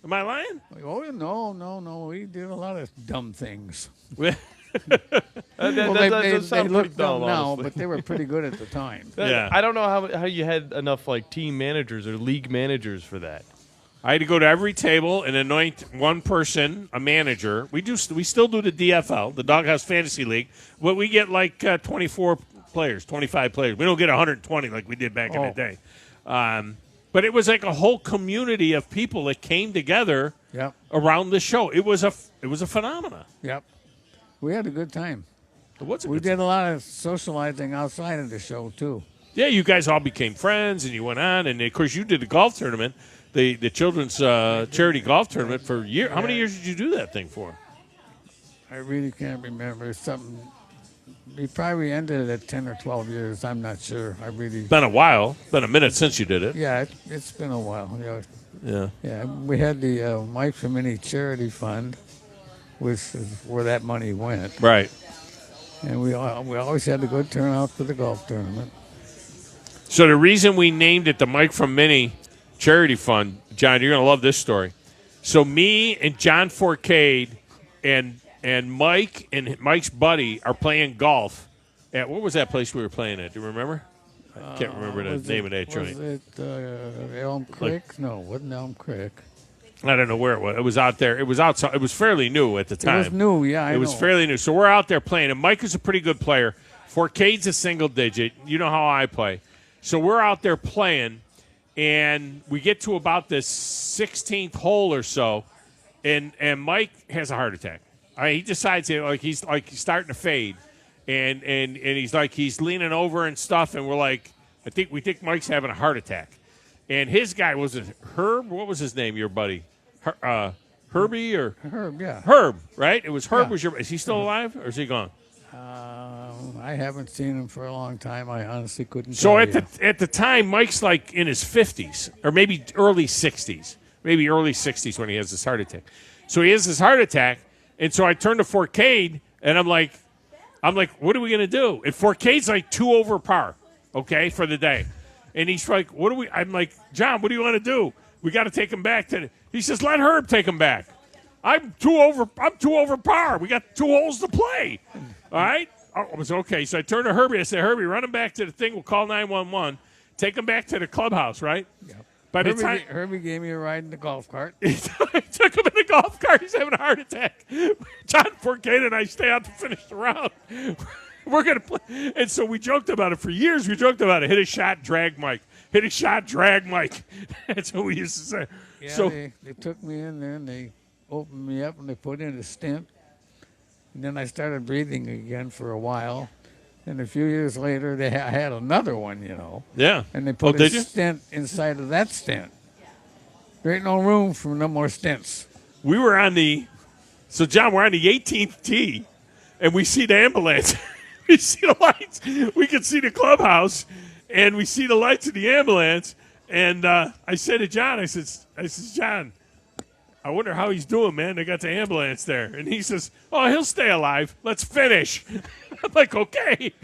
Am I lying? Oh, no. We did a lot of dumb things. They look dumb now, but they were pretty good at the time. I don't know how you had enough like team managers or league managers for that. I had to go to every table and anoint one person a manager. We still do the DFL, the Doghouse Fantasy League, but we get like 24 players, 25 players. We don't get 120 like we did back in the day. But it was like a whole community of people that came together around the show. It was a phenomenon. Yep. We had a good time. We did a lot of socializing outside of the show, too. Yeah, you guys all became friends, and you went on. And, of course, you did the golf tournament, the children's charity golf tournament for years. How many years did you do that thing for? I really can't remember. We probably ended it at 10 or 12 years. I'm not sure. Been a while. Been a minute since you did it. Yeah, it's been a while. Yeah. Yeah, we had the Mike from Mini Charity Fund, which is where that money went. Right. And we always had a good turnout for the golf tournament. So the reason we named it the Mike from Mini Charity Fund, John, you're going to love this story. So me and John Forcade and Mike and Mike's buddy are playing golf at, what was that place we were playing at? Do you remember? I can't remember the name of that joint. Was it Elm Creek? No, it wasn't Elm Creek. I don't know where it was. It was out there. It was outside. It was fairly new at the time. It was new, yeah, I It was know. fairly new. So we're out there playing, and Mike is a pretty good player. Forcade's a single digit. You know how I play. So we're out there playing, and we get to about the 16th hole or so, and Mike has a heart attack. He decides he's starting to fade, and he's leaning over and stuff, and we're like, we think Mike's having a heart attack. And his guy, was it Herb? What was his name, your buddy? Herbie or? Herb, yeah. Herb, right? It was Herb. Yeah. Is he still alive or is he gone? I haven't seen him for a long time. I honestly couldn't So tell you. at the time, Mike's like in his 50s or maybe early 60s. Maybe early 60s when he has this heart attack. So he has this heart attack, and so I turn to Forcade, and I'm like, what are we going to do? And Forcade's like 2 over par, okay, for the day. And he's like, I'm like, John, what do you want to do? We got to take him back he says, let Herb take him back. I'm 2 over par. We got 2 holes to play. All right? I was okay. So I turned to Herbie. I said, Herbie, run him back to the thing. We'll call 911. Take him back to the clubhouse, right? Yep. By the time Herbie gave me a ride in the golf cart. I took him in the golf cart. He's having a heart attack. John Forcade and I stay out to finish the round. We're going to play. And so we joked about it for years. We joked about it. Hit a shot, drag Mike. Hit a shot, drag Mike. That's what we used to say. Yeah, so they took me in there, and they opened me up, and they put in a stent. And then I started breathing again for a while. And a few years later, I had another one, Yeah. And they put a did you? stent inside of that stent. There ain't no room for no more stents. We were so John, we're on the 18th tee, and we see the ambulance. We see the lights. We can see the clubhouse, and we see the lights of the ambulance. And I said to John, I says, John, I wonder how he's doing, man. They got the ambulance there. And he says, oh, he'll stay alive. Let's finish. I'm like, okay.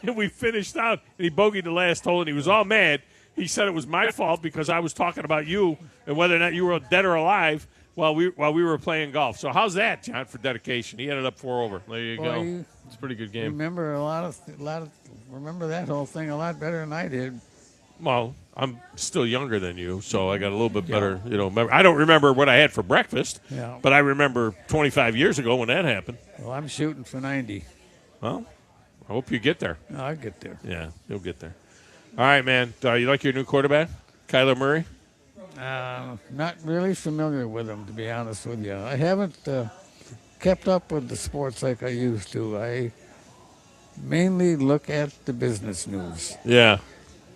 And we finished out, and he bogeyed the last hole, and he was all mad. He said it was my fault because I was talking about you and whether or not you were dead or alive while we were playing golf. So how's that, John, for dedication? He ended up 4 over. There you go. It's a pretty good game. Remember remember that whole thing a lot better than I did. Well, I'm still younger than you, so I got a little bit better, I don't remember what I had for breakfast, but I remember 25 years ago when that happened. Well, I'm shooting for 90. Well, I hope you get there. I'll get there. Yeah, you'll get there. All right, man. You like your new quarterback, Kyler Murray? Not really familiar with him, to be honest with you. I haven't kept up with the sports like I used to. I mainly look at the business news. Yeah.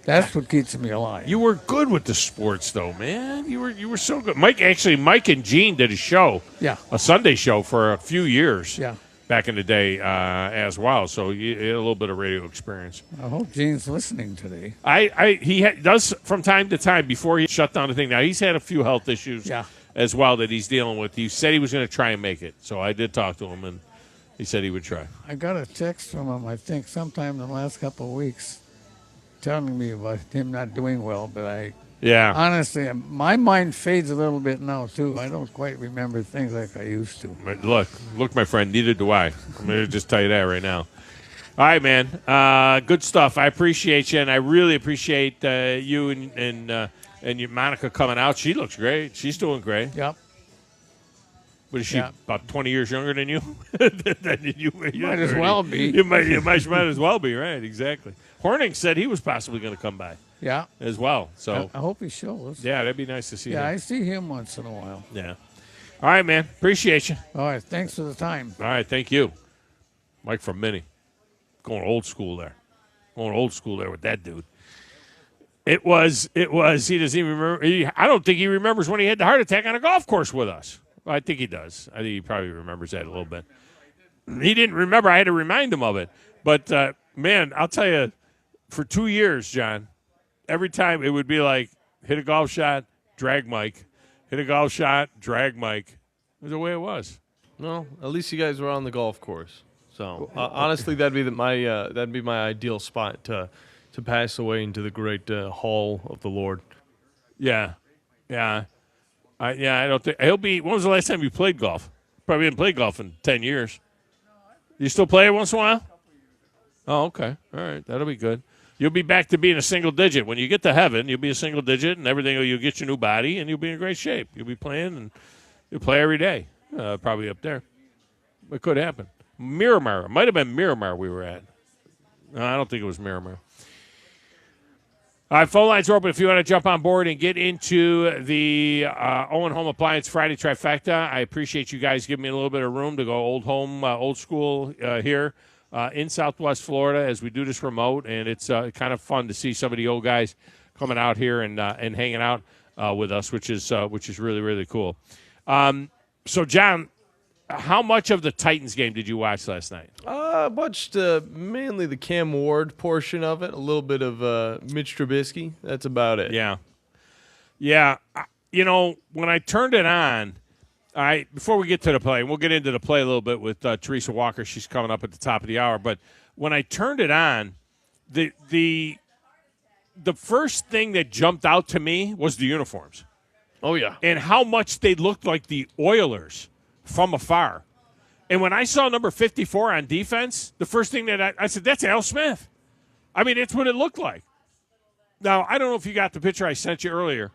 That's what keeps me alive. You were good with the sports, though, man. You were so good. Mike and Gene did a show, a Sunday show for a few years, back in the day as well. So you had a little bit of radio experience. I hope Gene's listening today. He does from time to time before he shut down the thing. Now he's had a few health issues as well that he's dealing with. He said he was going to try and make it, so I did talk to him, and he said he would try. I got a text from him, I think, sometime in the last couple of weeks, telling me about him not doing well, but honestly, my mind fades a little bit now, too. I don't quite remember things like I used to. Look, my friend, neither do I. I'm going to just tell you that right now. All right, man. Good stuff. I appreciate you, and I really appreciate you and your Monica coming out. She looks great. She's doing great. Yep. But is she about 20 years younger than you? You might as well be. You might as well be, right, exactly. Horning said he was possibly going to come by. Yeah. As well. So I hope he shows. Yeah, that'd be nice to see him. Yeah, I see him once in a while. Yeah. All right, man. Appreciate you. All right. Thanks for the time. All right. Thank you. Mike from Minnie. Going old school there. Going old school there with that dude. It was, he doesn't even remember. I don't think he remembers when he had the heart attack on a golf course with us. Well, I think he does. I think he probably remembers that a little bit. He didn't remember. I had to remind him of it. But, man, I'll tell you, for 2 years, John, every time it would be like, hit a golf shot, drag Mike. Hit a golf shot, drag Mike. It was the way it was. Well, at least you guys were on the golf course. So, honestly, that'd be my ideal spot to pass away into the great hall of the Lord. Yeah. Yeah. Yeah, I don't think he'll be. When was the last time you played golf? Probably didn't play golf in 10 years. You still play it once in a while? Oh, okay. All right, that'll be good. You'll be back to being a single digit. When you get to heaven, you'll be a single digit, and everything. You'll get your new body, and you'll be in great shape. You'll be playing, and you'll play every day. Probably up there. It could happen. Miramar. It might have been Miramar we were at. No, I don't think it was Miramar. All right, phone lines are open if you want to jump on board and get into the Owen Home Appliance Friday Trifecta. I appreciate you guys giving me a little bit of room to go old school here in Southwest Florida as we do this remote, and it's kind of fun to see some of the old guys coming out here and hanging out with us, which is really, really cool. So, John, how much of the Titans game did you watch last night? I watched mainly the Cam Ward portion of it, a little bit of Mitch Trubisky. That's about it. Yeah. When I turned it on, before we get to the play, we'll get into the play a little bit with Teresa Walker. She's coming up at the top of the hour. But when I turned it on, the first thing that jumped out to me was the uniforms. Oh, yeah. And how much they looked like the Oilers from afar. And when I saw number 54 on defense, the first thing that I said, that's Al Smith. I mean, it's what it looked like. Now, I don't know if you got the picture I sent you earlier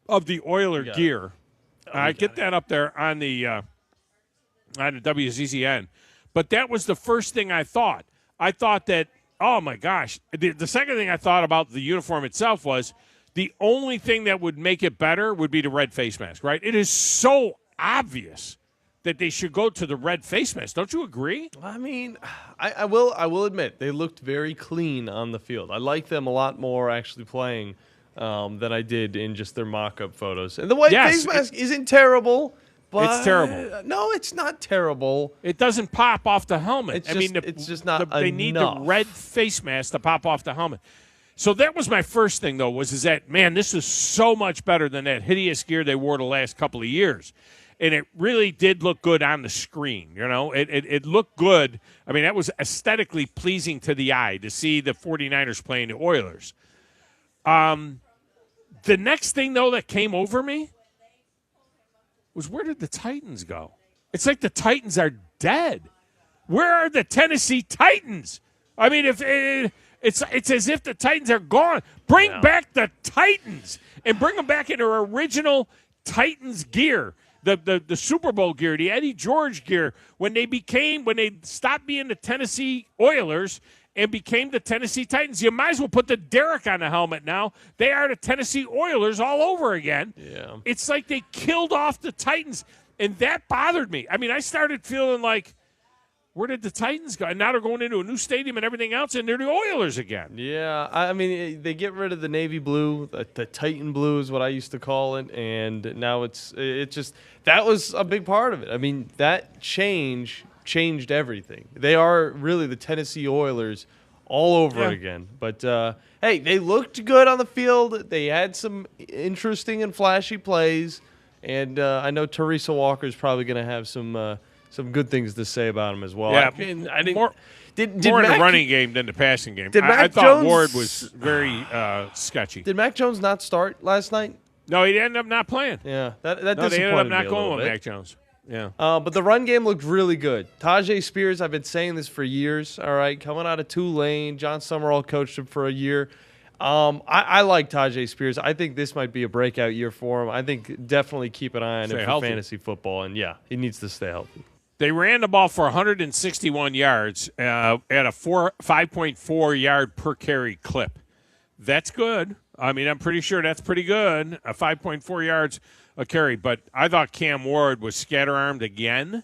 of the Oiler gear. I get that up there on the WZZN. But that was the first thing I thought. I thought that, oh, my gosh. The second thing I thought about the uniform itself was the only thing that would make it better would be the red face mask, right? It is so obvious that they should go to the red face mask. Don't you agree? I mean, I will admit they looked very clean on the field. I like them a lot more actually playing than I did in just their mock-up photos. And the white face mask isn't terrible. But it's terrible. No, it's not terrible. It doesn't pop off the helmet. It's just not enough. They need the red face mask to pop off the helmet. So that was my first thing, though, is that, man, this is so much better than that hideous gear they wore the last couple of years. And it really did look good on the screen, you know. It looked good. I mean, that was aesthetically pleasing to the eye to see the 49ers playing the Oilers. The next thing, though, that came over me was, where did the Titans go? It's like the Titans are dead. Where are the Tennessee Titans? I mean, if it's as if the Titans are gone. Bring back the Titans and bring them back in their original Titans gear. The Super Bowl gear, the Eddie George gear, when they stopped being the Tennessee Oilers and became the Tennessee Titans. You might as well put the Derrick on the helmet now. They are the Tennessee Oilers all over again. Yeah. It's like they killed off the Titans, and that bothered me. I mean, I started feeling like, where did the Titans go? And now they're going into a new stadium and everything else, and they're the Oilers again. Yeah, I mean, they get rid of the navy blue. The Titan blue is what I used to call it, and now it just that was a big part of it. I mean, that changed everything. They are really the Tennessee Oilers all over again. But, hey, they looked good on the field. They had some interesting and flashy plays, and I know Teresa Walker is probably going to have some good things to say about him as well. Yeah, I didn't. More in the running game than the passing game. I thought Jones, Ward was very sketchy. Did Mac Jones not start last night? No, he ended up not playing. Yeah, that disappointed me. They ended up not a going with bit. Mac Jones. Yeah. But the run game looked really good. Tajay Spears, I've been saying this for years, all right, coming out of Tulane. John Summerall coached him for a year. I like Tajay Spears. I think this might be a breakout year for him. I think definitely keep an eye on him for fantasy football. And, yeah, he needs to stay healthy. They ran the ball for 161 yards at a 5.4 yard per carry clip. That's good. I mean, I'm pretty sure that's pretty good, a 5.4 yards a carry. But I thought Cam Ward was scatter-armed again,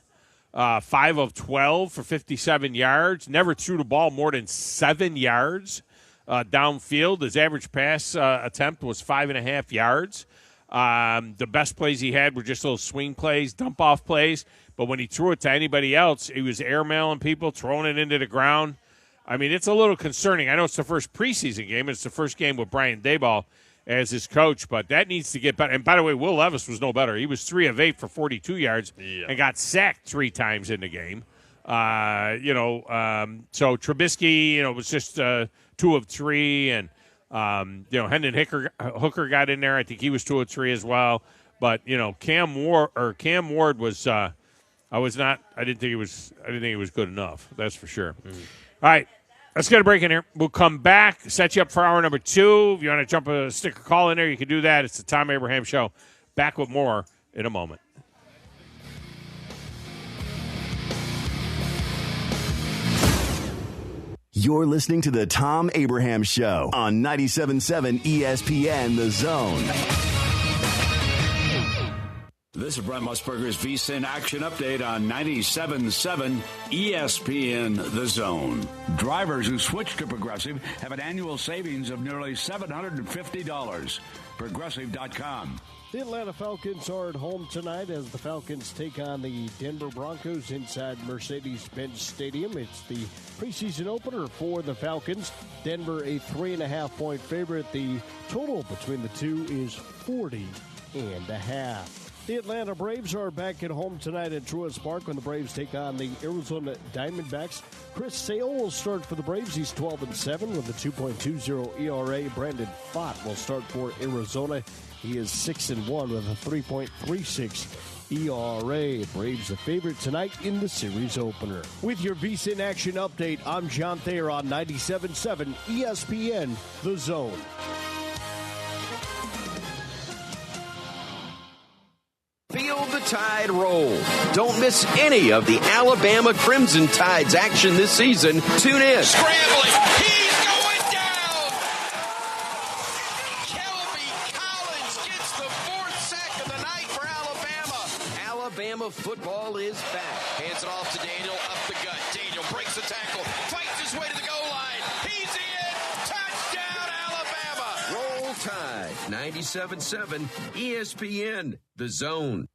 5 of 12 for 57 yards, never threw the ball more than 7 yards downfield. His average pass attempt was 5.5 yards. The best plays he had were just little swing plays, dump-off plays. But when he threw it to anybody else, he was airmailing people, throwing it into the ground. I mean, it's a little concerning. I know it's the first preseason game. It's the first game with Brian Daboll as his coach, but that needs to get better. And by the way, Will Levis was no better. He was 3 of 8 for 42 yards and got sacked 3 times in the game. So Trubisky, was just 2 of 3, and Hendon Hooker got in there. I think he was 2 of 3 as well. But Cam Ward was. I didn't think he was good enough. That's for sure. Mm-hmm. All right. Let's get a break in here. We'll come back, set you up for hour number 2. If you want to stick a call in there, you can do that. It's the Thom Abraham Show. Back with more in a moment. You're listening to the Thom Abraham Show on 97.7 ESPN The Zone. This is Brent Musburger's VSiN Action Update on 97.7 ESPN The Zone. Drivers who switch to Progressive have an annual savings of nearly $750. Progressive.com. The Atlanta Falcons are at home tonight as the Falcons take on the Denver Broncos inside Mercedes-Benz Stadium. It's the preseason opener for the Falcons. Denver a 3.5-point favorite. The total between the two is 40.5. The Atlanta Braves are back at home tonight at Truist Park when the Braves take on the Arizona Diamondbacks. Chris Sale will start for the Braves. He's 12-7 with a 2.20 ERA. Brandon Pfaadt will start for Arizona. He is 6-1 with a 3.36 ERA. Braves the favorite tonight in the series opener. With your VSiN Action Update, I'm John Thayer on 97.7 ESPN The Zone. Feel the Tide roll. Don't miss any of the Alabama Crimson Tide's action this season. Tune in. Scrambling. He's going down. Kelby Collins gets the 4th sack of the night for Alabama. Alabama football is back. Hands it off to Daniel up the gut. Daniel breaks the tackle. Fights his way to the goal line. He's in. Touchdown, Alabama. Roll Tide. 97.7 ESPN The Zone.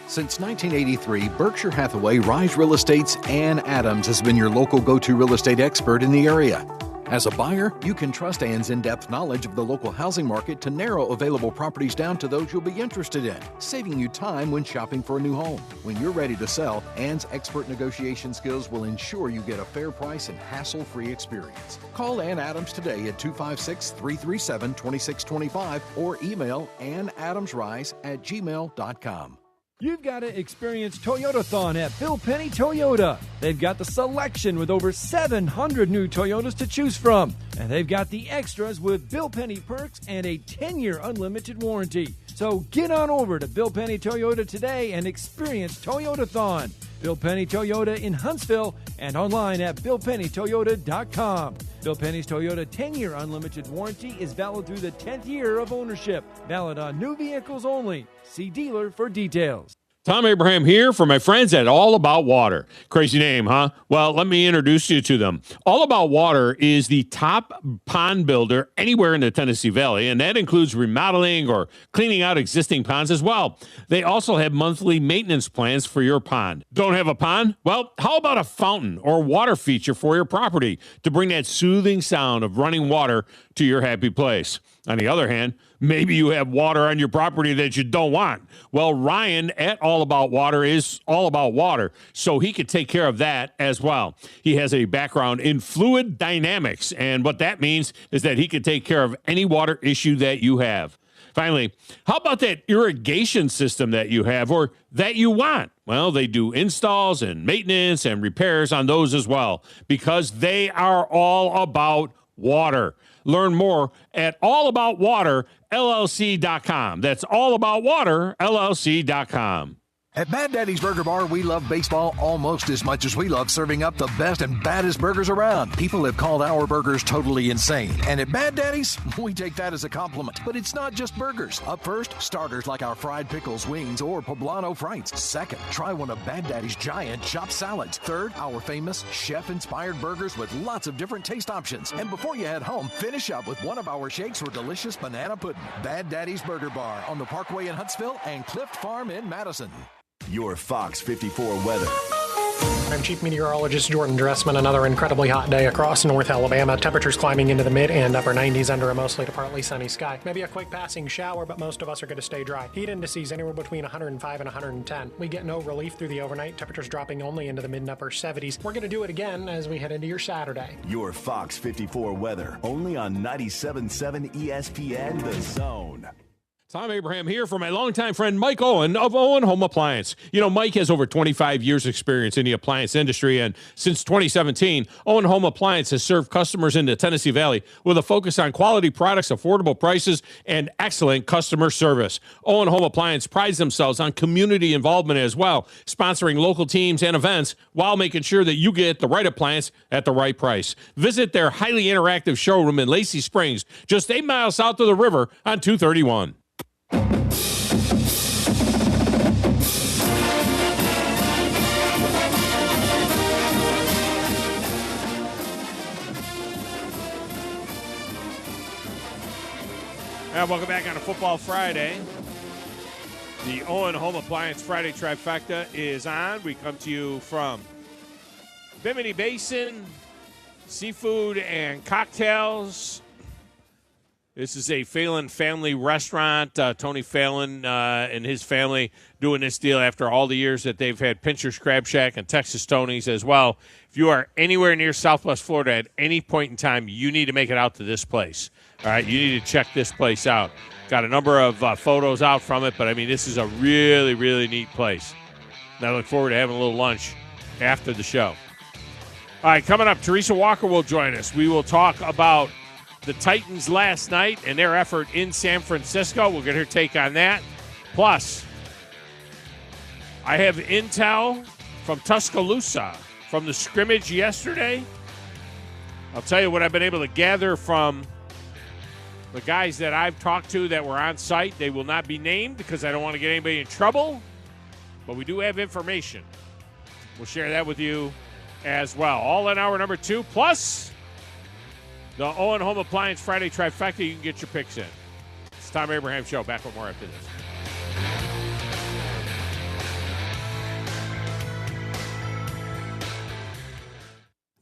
Since 1983, Berkshire Hathaway Rise Real Estate's Ann Adams has been your local go-to real estate expert in the area. As a buyer, you can trust Ann's in-depth knowledge of the local housing market to narrow available properties down to those you'll be interested in, saving you time when shopping for a new home. When you're ready to sell, Ann's expert negotiation skills will ensure you get a fair price and hassle-free experience. Call Ann Adams today at 256-337-2625 or email annadamsrise@gmail.com. You've got to experience Toyotathon at Bill Penny Toyota. They've got the selection with over 700 new Toyotas to choose from. And they've got the extras with Bill Penny perks and a 10-year unlimited warranty. So get on over to Bill Penny Toyota today and experience Toyotathon. Bill Penny Toyota in Huntsville and online at BillPennyToyota.com. Bill Penny's Toyota 10-year unlimited warranty is valid through the 10th year of ownership. Valid on new vehicles only. See dealer for details. Thom Abraham here for my friends at All About Water. Crazy name, huh? Well, let me introduce you to them. All About Water is the top pond builder anywhere in the Tennessee Valley, and that includes remodeling or cleaning out existing ponds as well. They also have monthly maintenance plans for your pond. Don't have a pond? Well, how about a fountain or water feature for your property to bring that soothing sound of running water to your happy place? On the other hand, maybe you have water on your property that you don't want. Well, Ryan at All About Water is all about water, so he could take care of that as well. He has a background in fluid dynamics, and what that means is that he could take care of any water issue that you have. Finally, how about that irrigation system that you have or that you want? Well, they do installs and maintenance and repairs on those as well because they are all about water. Learn more at allaboutwaterllc.com. That's allaboutwaterllc.com. At Bad Daddy's Burger Bar, we love baseball almost as much as we love serving up the best and baddest burgers around. People have called our burgers totally insane. And at Bad Daddy's, we take that as a compliment. But it's not just burgers. Up first, starters like our fried pickles, wings, or poblano frites. Second, try one of Bad Daddy's giant chopped salads. Third, our famous chef-inspired burgers with lots of different taste options. And before you head home, finish up with one of our shakes or delicious banana pudding. Bad Daddy's Burger Bar on the Parkway in Huntsville and Clift Farm in Madison. Your Fox 54 weather. I'm Chief Meteorologist Jordan Dressman. Another incredibly hot day across North Alabama. Temperatures climbing into the mid and upper 90s under a mostly to partly sunny sky. Maybe a quick passing shower, but most of us are going to stay dry. Heat indices anywhere between 105 and 110. We get no relief through the overnight. Temperatures dropping only into the mid and upper 70s. We're going to do it again as we head into your Saturday. Your Fox 54 weather. Only on 97.7 ESPN The Zone. Tom Abraham here for my longtime friend Mike Owen of Owen Home Appliance. You know, Mike has over 25 years experience in the appliance industry, and since 2017, Owen Home Appliance has served customers in the Tennessee Valley with a focus on quality products, affordable prices, and excellent customer service. Owen Home Appliance prides themselves on community involvement as well, sponsoring local teams and events while making sure that you get the right appliance at the right price. Visit their highly interactive showroom in Lacey Springs, just 8 miles south of the river on 231. Welcome back on a Football Friday. The Owen Home Appliance Friday Trifecta is on. We come to you from Bimini Basin, seafood and cocktails. This is a Phelan family restaurant. Tony Phelan and his family doing this deal after all the years that they've had Pincher's Crab Shack and Texas Tony's as well. If you are anywhere near Southwest Florida at any point in time, you need to make it out to this place. All right, you need to check this place out. Got a number of photos out from it, but, I mean, this is a really, really neat place. And I look forward to having a little lunch after the show. All right, coming up, Teresa Walker will join us. We will talk about the Titans last night and their effort in San Francisco. We'll get her take on that. Plus, I have intel from Tuscaloosa from the scrimmage yesterday. I'll tell you what I've been able to gather from the guys that I've talked to that were on site. They will not be named because I don't want to get anybody in trouble, but we do have information. We'll share that with you as well. All in hour number 2, plus the Owen Home Appliance Friday Trifecta. You can get your picks in. It's Tom Abraham Show. Back with more after this.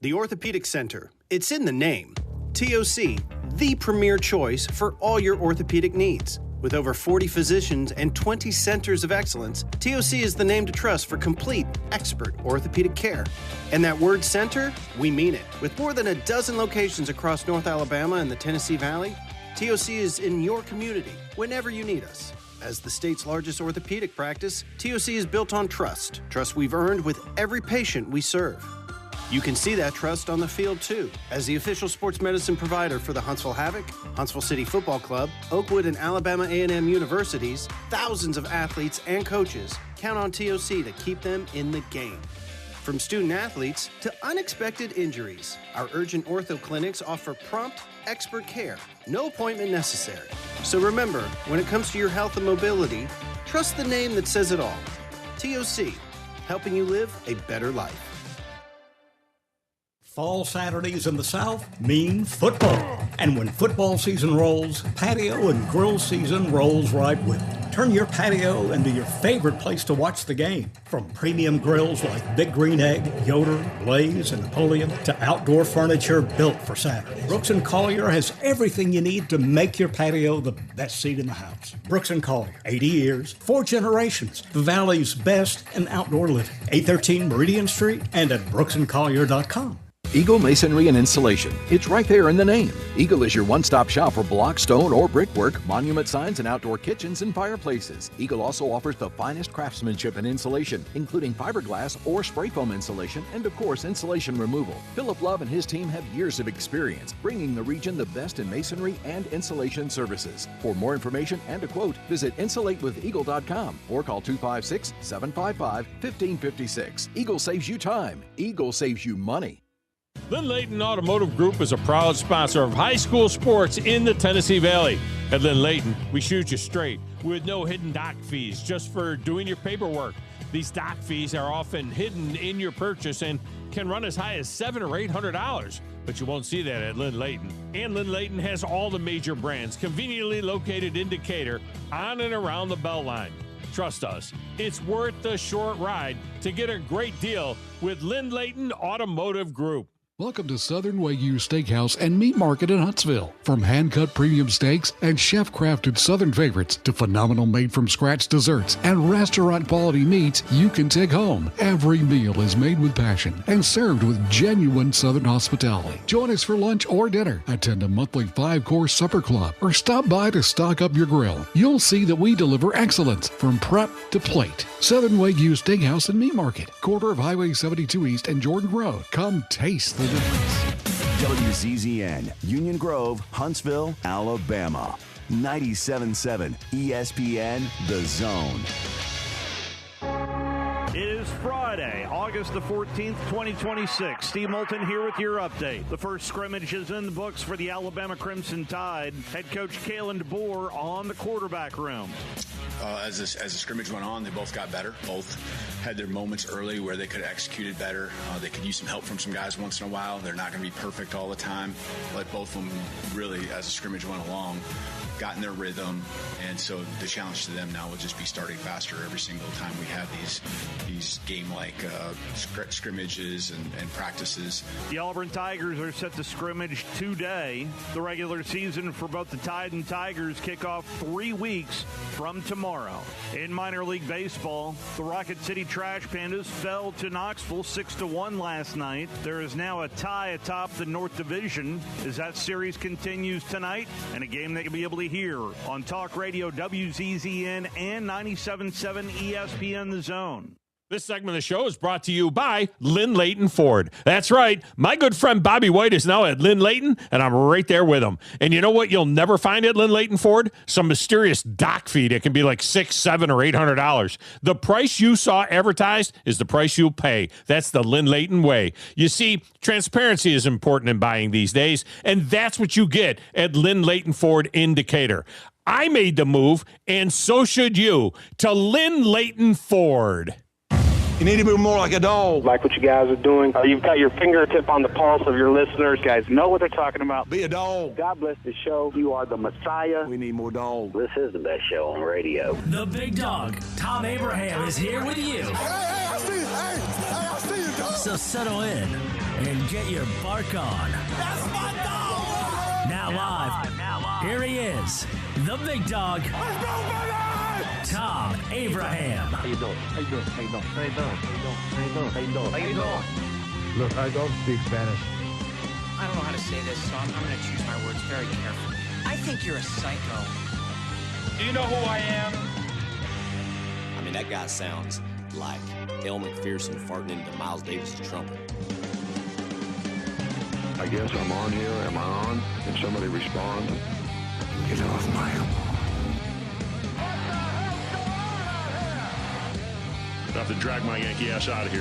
The Orthopedic Center. It's in the name. TOC, the premier choice for all your orthopedic needs. With over 40 physicians and 20 centers of excellence, TOC is the name to trust for complete, expert orthopedic care. And that word center, we mean it. With more than a dozen locations across North Alabama and the Tennessee Valley, TOC is in your community whenever you need us. As the state's largest orthopedic practice, TOC is built on trust. Trust we've earned with every patient we serve. You can see that trust on the field, too. As the official sports medicine provider for the Huntsville Havoc, Huntsville City Football Club, Oakwood and Alabama A&M universities, thousands of athletes and coaches count on TOC to keep them in the game. From student athletes to unexpected injuries, our urgent ortho clinics offer prompt, expert care. No appointment necessary. So remember, when it comes to your health and mobility, trust the name that says it all. TOC, helping you live a better life. Fall Saturdays in the South mean football. And when football season rolls, patio and grill season rolls right with it. Turn your patio into your favorite place to watch the game. From premium grills like Big Green Egg, Yoder, Blaze, and Napoleon to outdoor furniture built for Saturdays. Brooks & Collier has everything you need to make your patio the best seat in the house. Brooks & Collier, 80 years, 4 generations, the Valley's best in outdoor living. 813 Meridian Street and at brooksandcollier.com. Eagle Masonry and Insulation. It's right there in the name. Eagle is your one-stop shop for block, stone, or brickwork, monument signs, and outdoor kitchens and fireplaces. Eagle also offers the finest craftsmanship and insulation, including fiberglass or spray foam insulation, and of course, insulation removal. Philip Love and his team have years of experience, bringing the region the best in masonry and insulation services. For more information and a quote, visit insulatewitheagle.com or call 256-755-1556. Eagle saves you time. Eagle saves you money. Lynn Layton Automotive Group is a proud sponsor of high school sports in the Tennessee Valley. At Lynn Layton, we shoot you straight with no hidden dock fees just for doing your paperwork. These dock fees are often hidden in your purchase and can run as high as $700 or $800, but you won't see that at Lynn Layton. And Lynn Layton has all the major brands conveniently located in Decatur on and around the Beltline. Trust us, it's worth the short ride to get a great deal with Lynn Layton Automotive Group. Welcome to Southern Wagyu Steakhouse and Meat Market in Huntsville. From hand-cut premium steaks and chef-crafted Southern favorites to phenomenal made-from-scratch desserts and restaurant-quality meats you can take home. Every meal is made with passion and served with genuine Southern hospitality. Join us for lunch or dinner. Attend a monthly 5-course supper club or stop by to stock up your grill. You'll see that we deliver excellence from prep to plate. Southern Wagyu Steakhouse and Meat Market, corner of Highway 72 East and Jordan Road. Come taste the difference. WZZN, Union Grove, Huntsville, Alabama. 97.7 ESPN, The Zone. It is Friday, August the 14th, 2026. Steve Moulton here with your update. The first scrimmage is in the books for the Alabama Crimson Tide. Head coach Kalen DeBoer on the quarterback room. As the scrimmage went on, they both got better. Both had their moments early where they could have executed better. They could use some help from some guys once in a while. They're not going to be perfect all the time, but both of them really, as the scrimmage went along, got in their rhythm, and so the challenge to them now will just be starting faster every single time we have these game-like scrimmages and practices. The Auburn Tigers are set to scrimmage today. The regular season for both the Tide and Tigers kick off 3 weeks from tomorrow. In minor league baseball, the Rocket City Trash Pandas fell to Knoxville 6-1 last night. There is now a tie atop the North Division as that series continues tonight, and a game that you'll be able to hear on Talk Radio WZZN and 97.7 ESPN The Zone. This segment of the show is brought to you by Lynn Leighton Ford. That's right. My good friend Bobby White is now at Lynn Leighton, and I'm right there with him. And you know what you'll never find at Lynn Leighton Ford? Some mysterious dock fee that can be like $600, $700, or $800. The price you saw advertised is the price you'll pay. That's the Lynn Leighton way. You see, transparency is important in buying these days, and that's what you get at Lynn Leighton Ford in Decatur. I made the move, and so should you, to Lynn Leighton Ford. You need to be more like a dog. Like what you guys are doing. You've got your fingertip on the pulse of your listeners. You guys know what they're talking about. Be a dog. God bless the show. You are the Messiah. We need more dogs. This is the best show on radio. The big dog, Thom Abraham, is here with you. Hey, I see you. I see you, dog. So settle in and get your bark on. That's my dog. Now live, here he is, the big dog. Let's go, baby! Thom Abraham. How you doing? How you doing? How you doing? How you doing? How you doing? How you doing? How you doing? Look, I don't speak Spanish. I don't know how to say this, so I'm going to choose my words very carefully. I think you're a psycho. Do you know who I am? I mean, that guy sounds like El McPherson farting into Miles Davis' trumpet. I guess I'm on here. Am I on? Can somebody respond? Get off my I have to drag my Yankee ass out of here.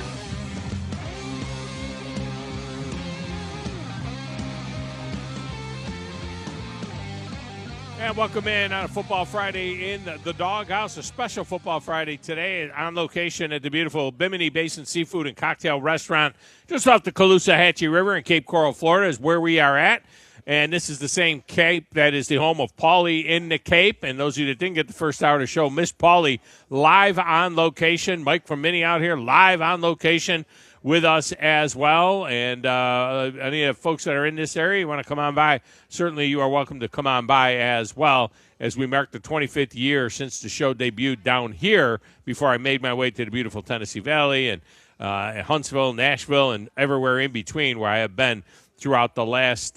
And welcome in on a Football Friday in the Doghouse, a special Football Friday today on location at the beautiful Bimini Basin Seafood and Cocktail Restaurant just off the Caloosahatchee River in Cape Coral, Florida is where we are at. And this is the same Cape that is the home of Paulie in the Cape. And those of you that didn't get the first hour of the show, Miss Paulie live on location. Mike from Minnie out here live on location with us as well. And any of the folks that are in this area, you want to come on by, certainly you are welcome to come on by as well as we mark the 25th year since the show debuted down here before I made my way to the beautiful Tennessee Valley and Huntsville, Nashville, and everywhere in between where I have been throughout the last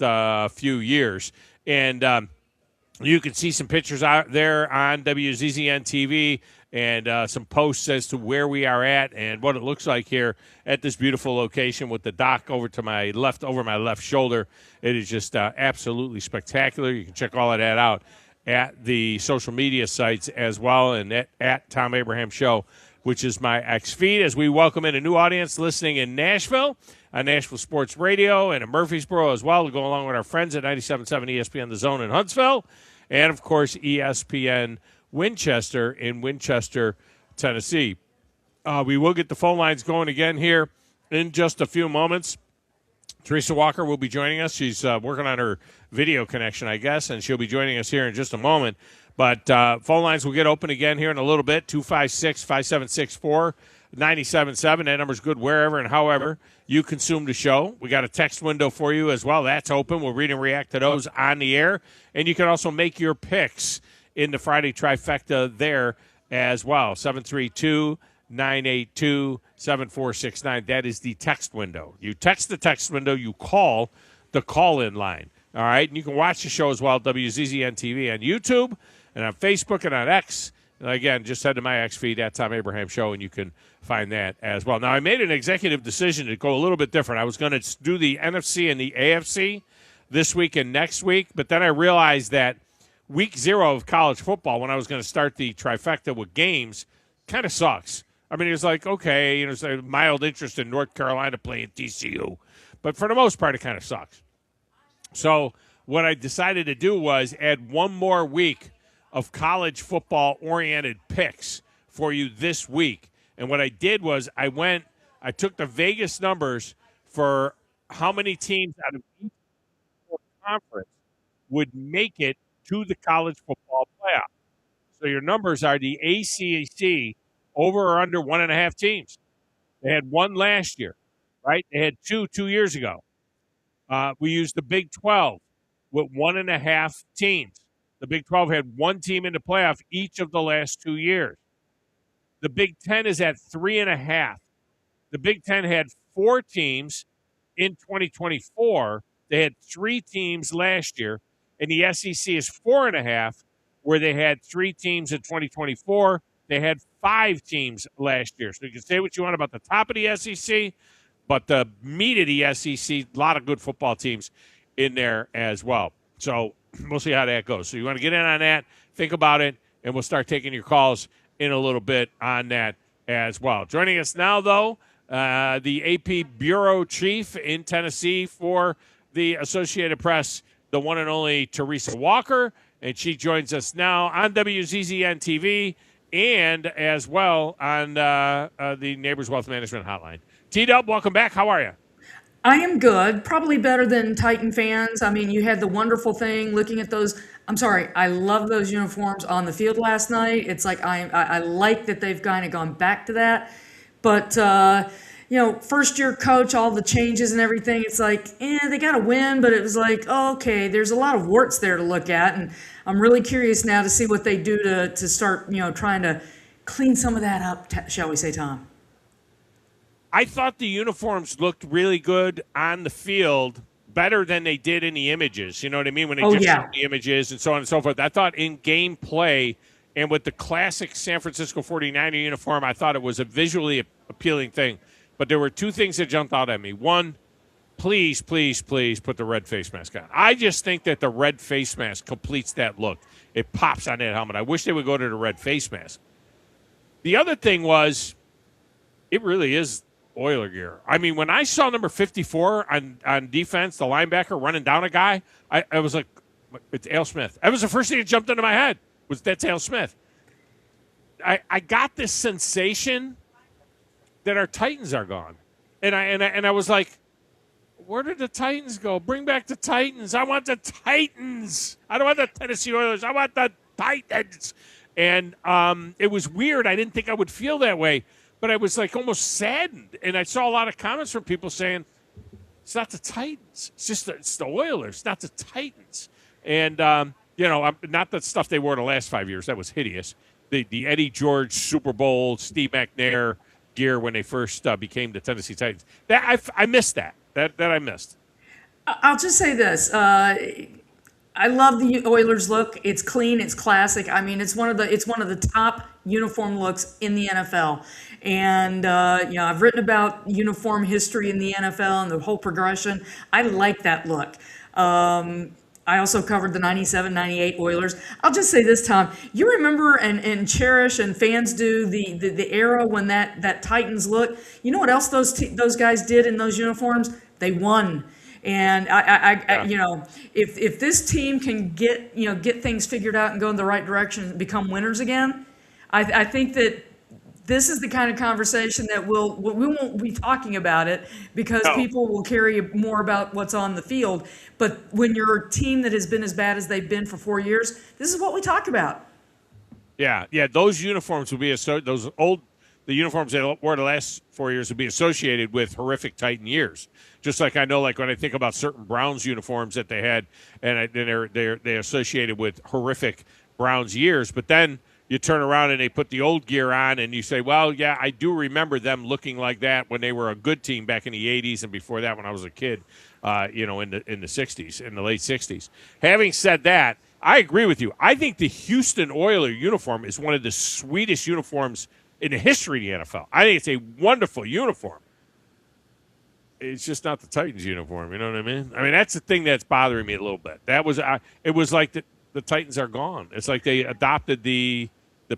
few years. And you can see some pictures out there on WZZN TV and some posts as to where we are at and what it looks like here at this beautiful location with the dock over to my left, over my left shoulder. It is just absolutely spectacular. You can check all of that out at the social media sites as well, and at Thom Abraham Show, which is my X feed, as we welcome in a new audience listening in Nashville, on Nashville Sports Radio, and in Murfreesboro as well, to go along with our friends at 97.7 ESPN The Zone in Huntsville, and, of course, ESPN Winchester in Winchester, Tennessee. We will get the phone lines going again here in just a few moments. Teresa Walker will be joining us. She's working on her video connection, I guess, and she'll be joining us here in just a moment. But phone lines will get open again here in a little bit, 256-5764 97.7. That number's good wherever and however you consume the show. We got a text window for you as well. That's open. We'll read and react to those on the air. And you can also make your picks in the Friday trifecta there as well. 732-982-7469. That is the text window. You text the text window. You call the call-in line. All right? And you can watch the show as well, WZZN TV on YouTube and on Facebook and on X. And again, just head to my X feed, at Thom Abraham Show, and you can find that as well. Now, I made an executive decision to go a little bit different. I was going to do the NFC and the AFC this week and next week, but then I realized that week 0 of college football, when I was going to start the trifecta with games, kind of sucks. I mean, it's like, okay, there's a mild interest in North Carolina playing TCU, but for the most part, it kind of sucks. So what I decided to do was add one more week of college football-oriented picks for you this week. And what I did was I took the Vegas numbers for how many teams out of each conference would make it to the college football playoff. So your numbers are the ACC over or under 1.5 teams. They had one last year, right? They had two years ago. We used the Big 12 with 1.5 teams. The Big 12 had one team in the playoff each of the last 2 years. The Big 10 is at 3.5. The Big 10 had 4 teams in 2024. They had 3 teams last year. And the SEC is 4.5, where they had 3 teams in 2024. They had 5 teams last year. So you can say what you want about the top of the SEC, but the meat of the SEC, a lot of good football teams in there as well. So we'll see how that goes. So you want to get in on that, think about it, and we'll start taking your calls in a little bit on that as well. Joining us now, though, the AP Bureau Chief in Tennessee for the Associated Press, the one and only Teresa Walker, and she joins us now on WZZN TV and as well on the Neighbors Wealth Management Hotline. T-Dub, welcome back. How are you? I am good. Probably better than Titan fans. I mean, you had the wonderful thing looking at those. I'm sorry. I love those uniforms on the field last night. It's like I like that they've kind of gone back to that. But, first year coach, all the changes and everything, it's like, they got to win. But it was like, okay, there's a lot of warts there to look at. And I'm really curious now to see what they do to start, trying to clean some of that up, shall we say, Tom? I thought the uniforms looked really good on the field, better than they did in the images. You know what I mean? When they showed the images and so on and so forth. I thought in game play and with the classic San Francisco 49er uniform, I thought it was a visually appealing thing. But there were 2 things that jumped out at me. One, please, please, please put the red face mask on. I just think that the red face mask completes that look. It pops on that helmet. I wish they would go to the red face mask. The other thing was, it really is Oiler gear. I mean, when I saw number 54 on defense, the linebacker running down a guy, I was like, it's Ale Smith. That was the first thing that jumped into my head, was that's Ale Smith. I got this sensation that our Titans are gone. And I was like, where did the Titans go? Bring back the Titans. I want the Titans. I don't want the Tennessee Oilers. I want the Titans. And it was weird. I didn't think I would feel that way. But I was like almost saddened, and I saw a lot of comments from people saying, it's not the Titans. It's the Oilers, not the Titans. And, not the stuff they wore the last 5 years. That was hideous. The Eddie George Super Bowl, Steve McNair gear when they first became the Tennessee Titans. I missed that. That I missed. I'll just say this. I love the Oilers look. It's clean. It's classic. I mean, it's one of the top uniform looks in the NFL. And I've written about uniform history in the NFL and the whole progression. I like that look. I also covered the 97-98 Oilers. I'll just say this, Tom. You remember and cherish and fans do the era when that Titans look. You know what else those guys did in those uniforms? They won. And if this team can get things figured out and go in the right direction and become winners again, I think that this is the kind of conversation that we won't be talking about it because people will carry more about what's on the field. But when you're a team that has been as bad as they've been for 4 years, this is what we talk about. Yeah, those uniforms will be those the uniforms they wore the last 4 years would be associated with horrific Titan years. Just like I know, like when I think about certain Browns uniforms that they had, and they're associated with horrific Browns years. But then you turn around and they put the old gear on, and you say, well, yeah, I do remember them looking like that when they were a good team back in the 80s and before that when I was a kid, in the 60s, in the late 60s. Having said that, I agree with you. I think the Houston Oilers uniform is one of the sweetest uniforms in the history of the NFL. I think it's a wonderful uniform. It's just not the Titans uniform. You know what I mean? I mean, that's the thing that's bothering me a little bit. It was like the Titans are gone. It's like they adopted the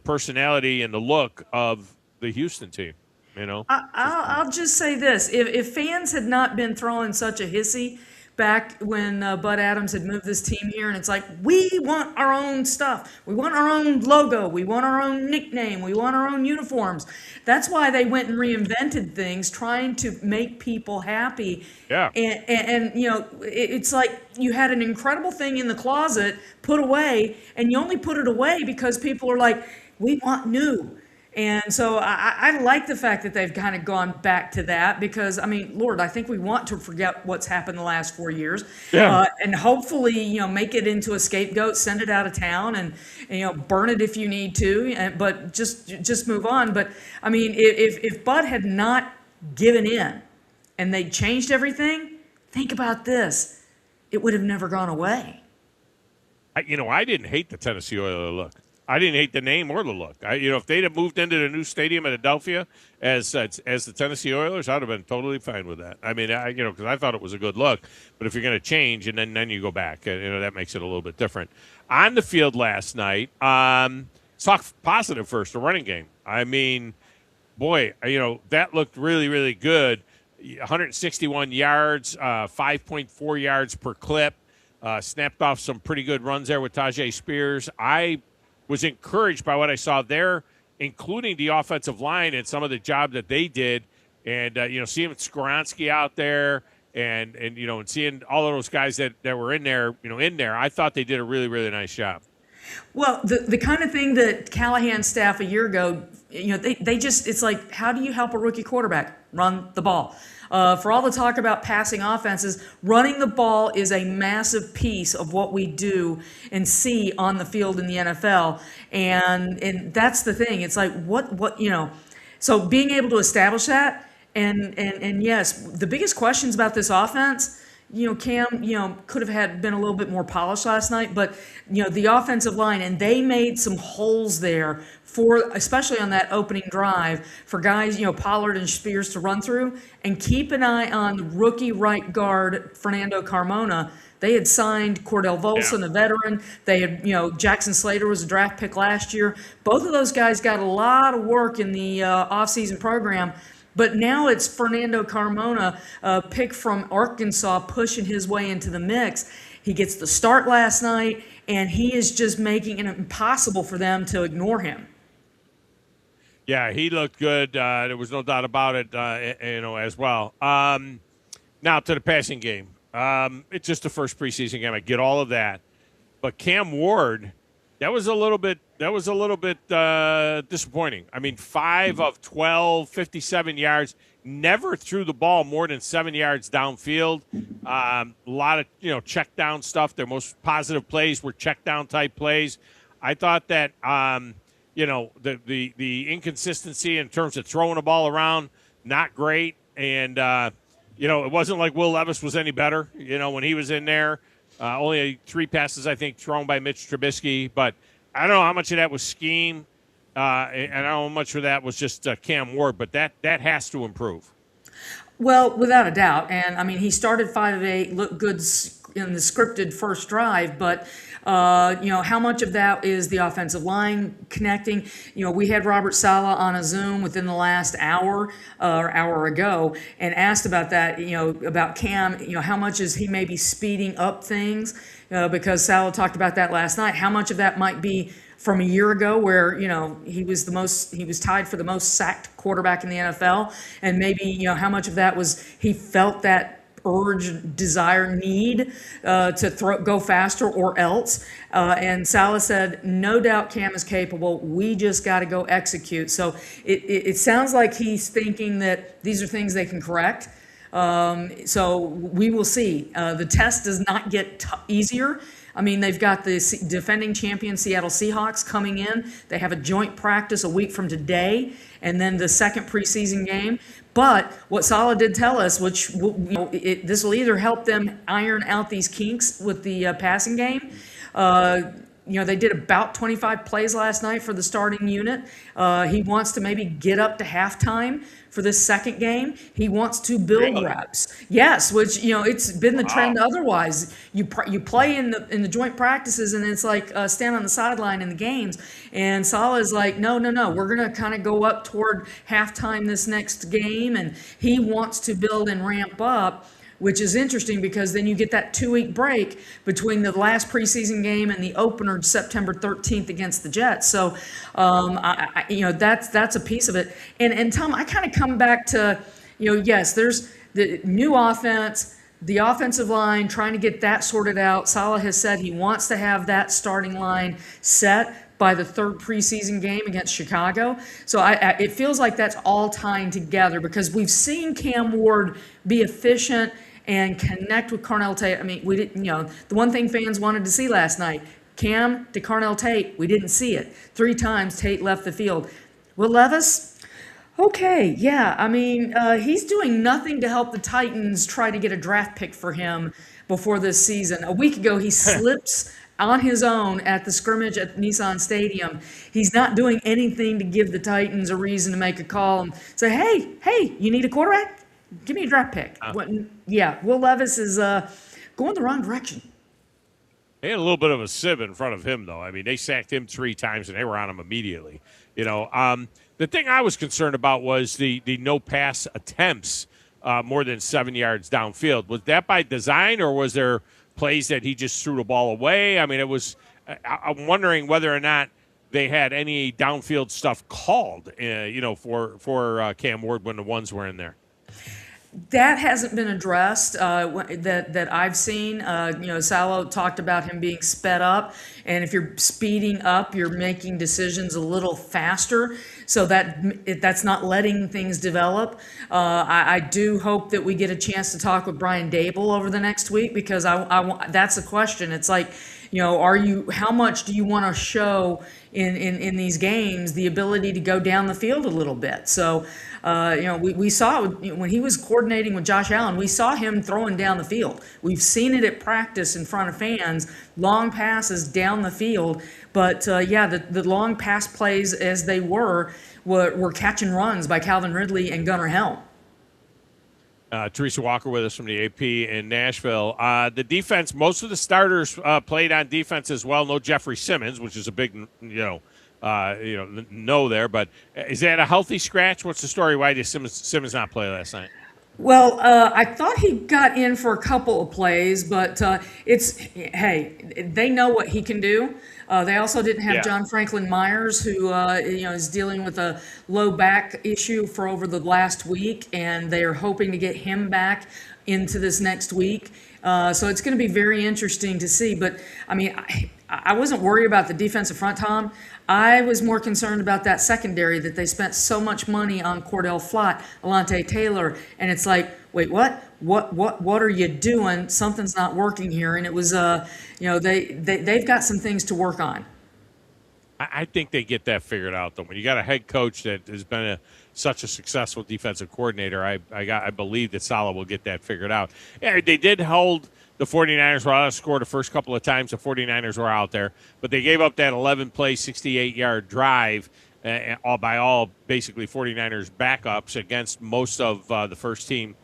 personality and the look of the Houston team. You know, I'll just say this: if fans had not been throwing such a hissy back when Bud Adams had moved this team here, and it's like, we want our own stuff, we want our own logo, we want our own nickname, we want our own uniforms. That's why they went and reinvented things, trying to make people happy. Yeah. And it's like you had an incredible thing in the closet put away, and you only put it away because people are like, we want new. And so I like the fact that they've kind of gone back to that because, I mean, Lord, I think we want to forget what's happened the last 4 years. Yeah. And hopefully, make it into a scapegoat, send it out of town and burn it if you need to, but just move on. But, I mean, if Bud had not given in and they changed everything, think about this. It would have never gone away. I didn't hate the Tennessee Oilers look. I didn't hate the name or the look. If they'd have moved into the new stadium in Philadelphia as the Tennessee Oilers, I'd have been totally fine with that. I mean, because I thought it was a good look. But if you're going to change and then you go back, that makes it a little bit different. On the field last night, let's talk positive first, the running game. I mean, boy, that looked really, really good. 161 yards, 5.4 yards per clip. Snapped off some pretty good runs there with Tajay Spears. I was encouraged by what I saw there, including the offensive line and some of the job that they did. And, seeing Skoronski out there and seeing all of those guys that were in there, I thought they did a really, really nice job. Well, the kind of thing that Callahan's staff a year ago, they just, it's like, how do you help a rookie quarterback? Run the ball. For all the talk about passing offenses, running the ball is a massive piece of what we do and see on the field in the NFL. And that's the thing. It's like, so being able to establish that, and yes, the biggest questions about this offense, Cam, could have been a little bit more polished last night, but, the offensive line, and they made some holes there especially on that opening drive for guys, Pollard and Spears to run through, and keep an eye on rookie right guard Fernando Carmona. They had signed Cordell Volson, a veteran. They had, Jackson Slater was a draft pick last year. Both of those guys got a lot of work in the offseason program. But now it's Fernando Carmona, pick from Arkansas, pushing his way into the mix. He gets the start last night, and he is just making it impossible for them to ignore him. Yeah, he looked good. There was no doubt about it, as well. Now to the passing game. It's just the first preseason game. I get all of that. But Cam Ward, that was a little bit disappointing. I mean, 5 of 12, 57 yards. Never threw the ball more than 7 yards downfield. A lot of check down stuff. Their most positive plays were check down type plays. I thought that the inconsistency in terms of throwing the ball around, not great. And it wasn't like Will Levis was any better. When he was in there, only 3 passes I think thrown by Mitch Trubisky, but. I don't know how much of that was scheme, and I don't know how much of that was just Cam Ward, but that has to improve. Well, without a doubt. And, I mean, he started 5 of 8, looked good in the scripted first drive, but, how much of that is the offensive line connecting? We had Robert Saleh on a Zoom within the last hour or hour ago and asked about that, about Cam, how much is he maybe speeding up things? Because Saleh talked about that last night. How much of that might be from a year ago where, he was tied for the most sacked quarterback in the NFL. And maybe, how much of that was he felt that urge, desire, need to go faster or else. And Saleh said, no doubt Cam is capable. We just got to go execute. So it sounds like he's thinking that these are things they can correct. So we will see. The test does not get easier. I mean, they've got the defending champion Seattle Seahawks coming in. They have a joint practice a week from today, and then the second preseason game. But what Saleh did tell us, which this will either help them iron out these kinks with the passing game. They did about 25 plays last night for the starting unit. He wants to maybe get up to halftime for this second game. He wants to build reps. Yes, which, it's been the trend otherwise. You play in the joint practices, and it's like stand on the sideline in the games. And Saleh is like, no, we're going to kind of go up toward halftime this next game, and he wants to build and ramp up, which is interesting because then you get that 2-week break between the last preseason game and the opener September 13th against the Jets. So, that's a piece of it. And Tom, I kind of come back to, yes, there's the new offense, the offensive line, trying to get that sorted out. Saleh has said he wants to have that starting line set by the third preseason game against Chicago. So it feels like that's all tying together because we've seen Cam Ward be efficient and connect with Carnell Tate. I mean, we didn't, the one thing fans wanted to see last night, Cam to Carnell Tate, we didn't see it. 3 times Tate left the field. Will Levis? Okay, yeah. I mean, he's doing nothing to help the Titans try to get a draft pick for him before this season. A week ago, he slips on his own at the scrimmage at Nissan Stadium. He's not doing anything to give the Titans a reason to make a call and say, hey, you need a quarterback? Give me a draft pick. Will Levis is going the wrong direction. They had a little bit of a sieve in front of him, though. I mean, they sacked him 3 times, and they were on him immediately. The thing I was concerned about was the no-pass attempts more than 7 yards downfield. Was that by design, or was there plays that he just threw the ball away? I mean, I'm wondering whether or not they had any downfield stuff called, for Cam Ward when the ones were in there. That hasn't been addressed that I've seen. Saleh talked about him being sped up, and if you're speeding up, you're making decisions a little faster, so that's not letting things develop. I do hope that we get a chance to talk with Brian Dable over the next week because that's a question. It's like, how much do you want to show in these games the ability to go down the field a little bit? So, we saw when he was coordinating with Josh Allen, we saw him throwing down the field. We've seen it at practice in front of fans, long passes down the field. But, the long pass plays as they were catch and runs by Calvin Ridley and Gunnar Helm. Teresa Walker with us from the AP in Nashville. The defense, most of the starters played on defense as well. No Jeffrey Simmons, which is a big, no there. But is that a healthy scratch? What's the story? Why did Simmons not play last night? Well, I thought he got in for a couple of plays, but they know what he can do. They also didn't have John Franklin Myers, who is dealing with a low back issue for over the last week, and they are hoping to get him back into this next week. So it's going to be very interesting to see. But, I mean, I wasn't worried about the defensive front, Tom. I was more concerned about that secondary that they spent so much money on Cordell Flott, Alante Taylor, and it's like, wait, what? What are you doing? Something's not working here. And it was, they've got some things to work on. I think they get that figured out, though. When you got a head coach that has been such a successful defensive coordinator, I believe that Saleh will get that figured out. Yeah, they did hold the 49ers were out of score the first couple of times the 49ers were out there, but they gave up that 11-play, 68-yard drive by basically 49ers backups against most of the first-team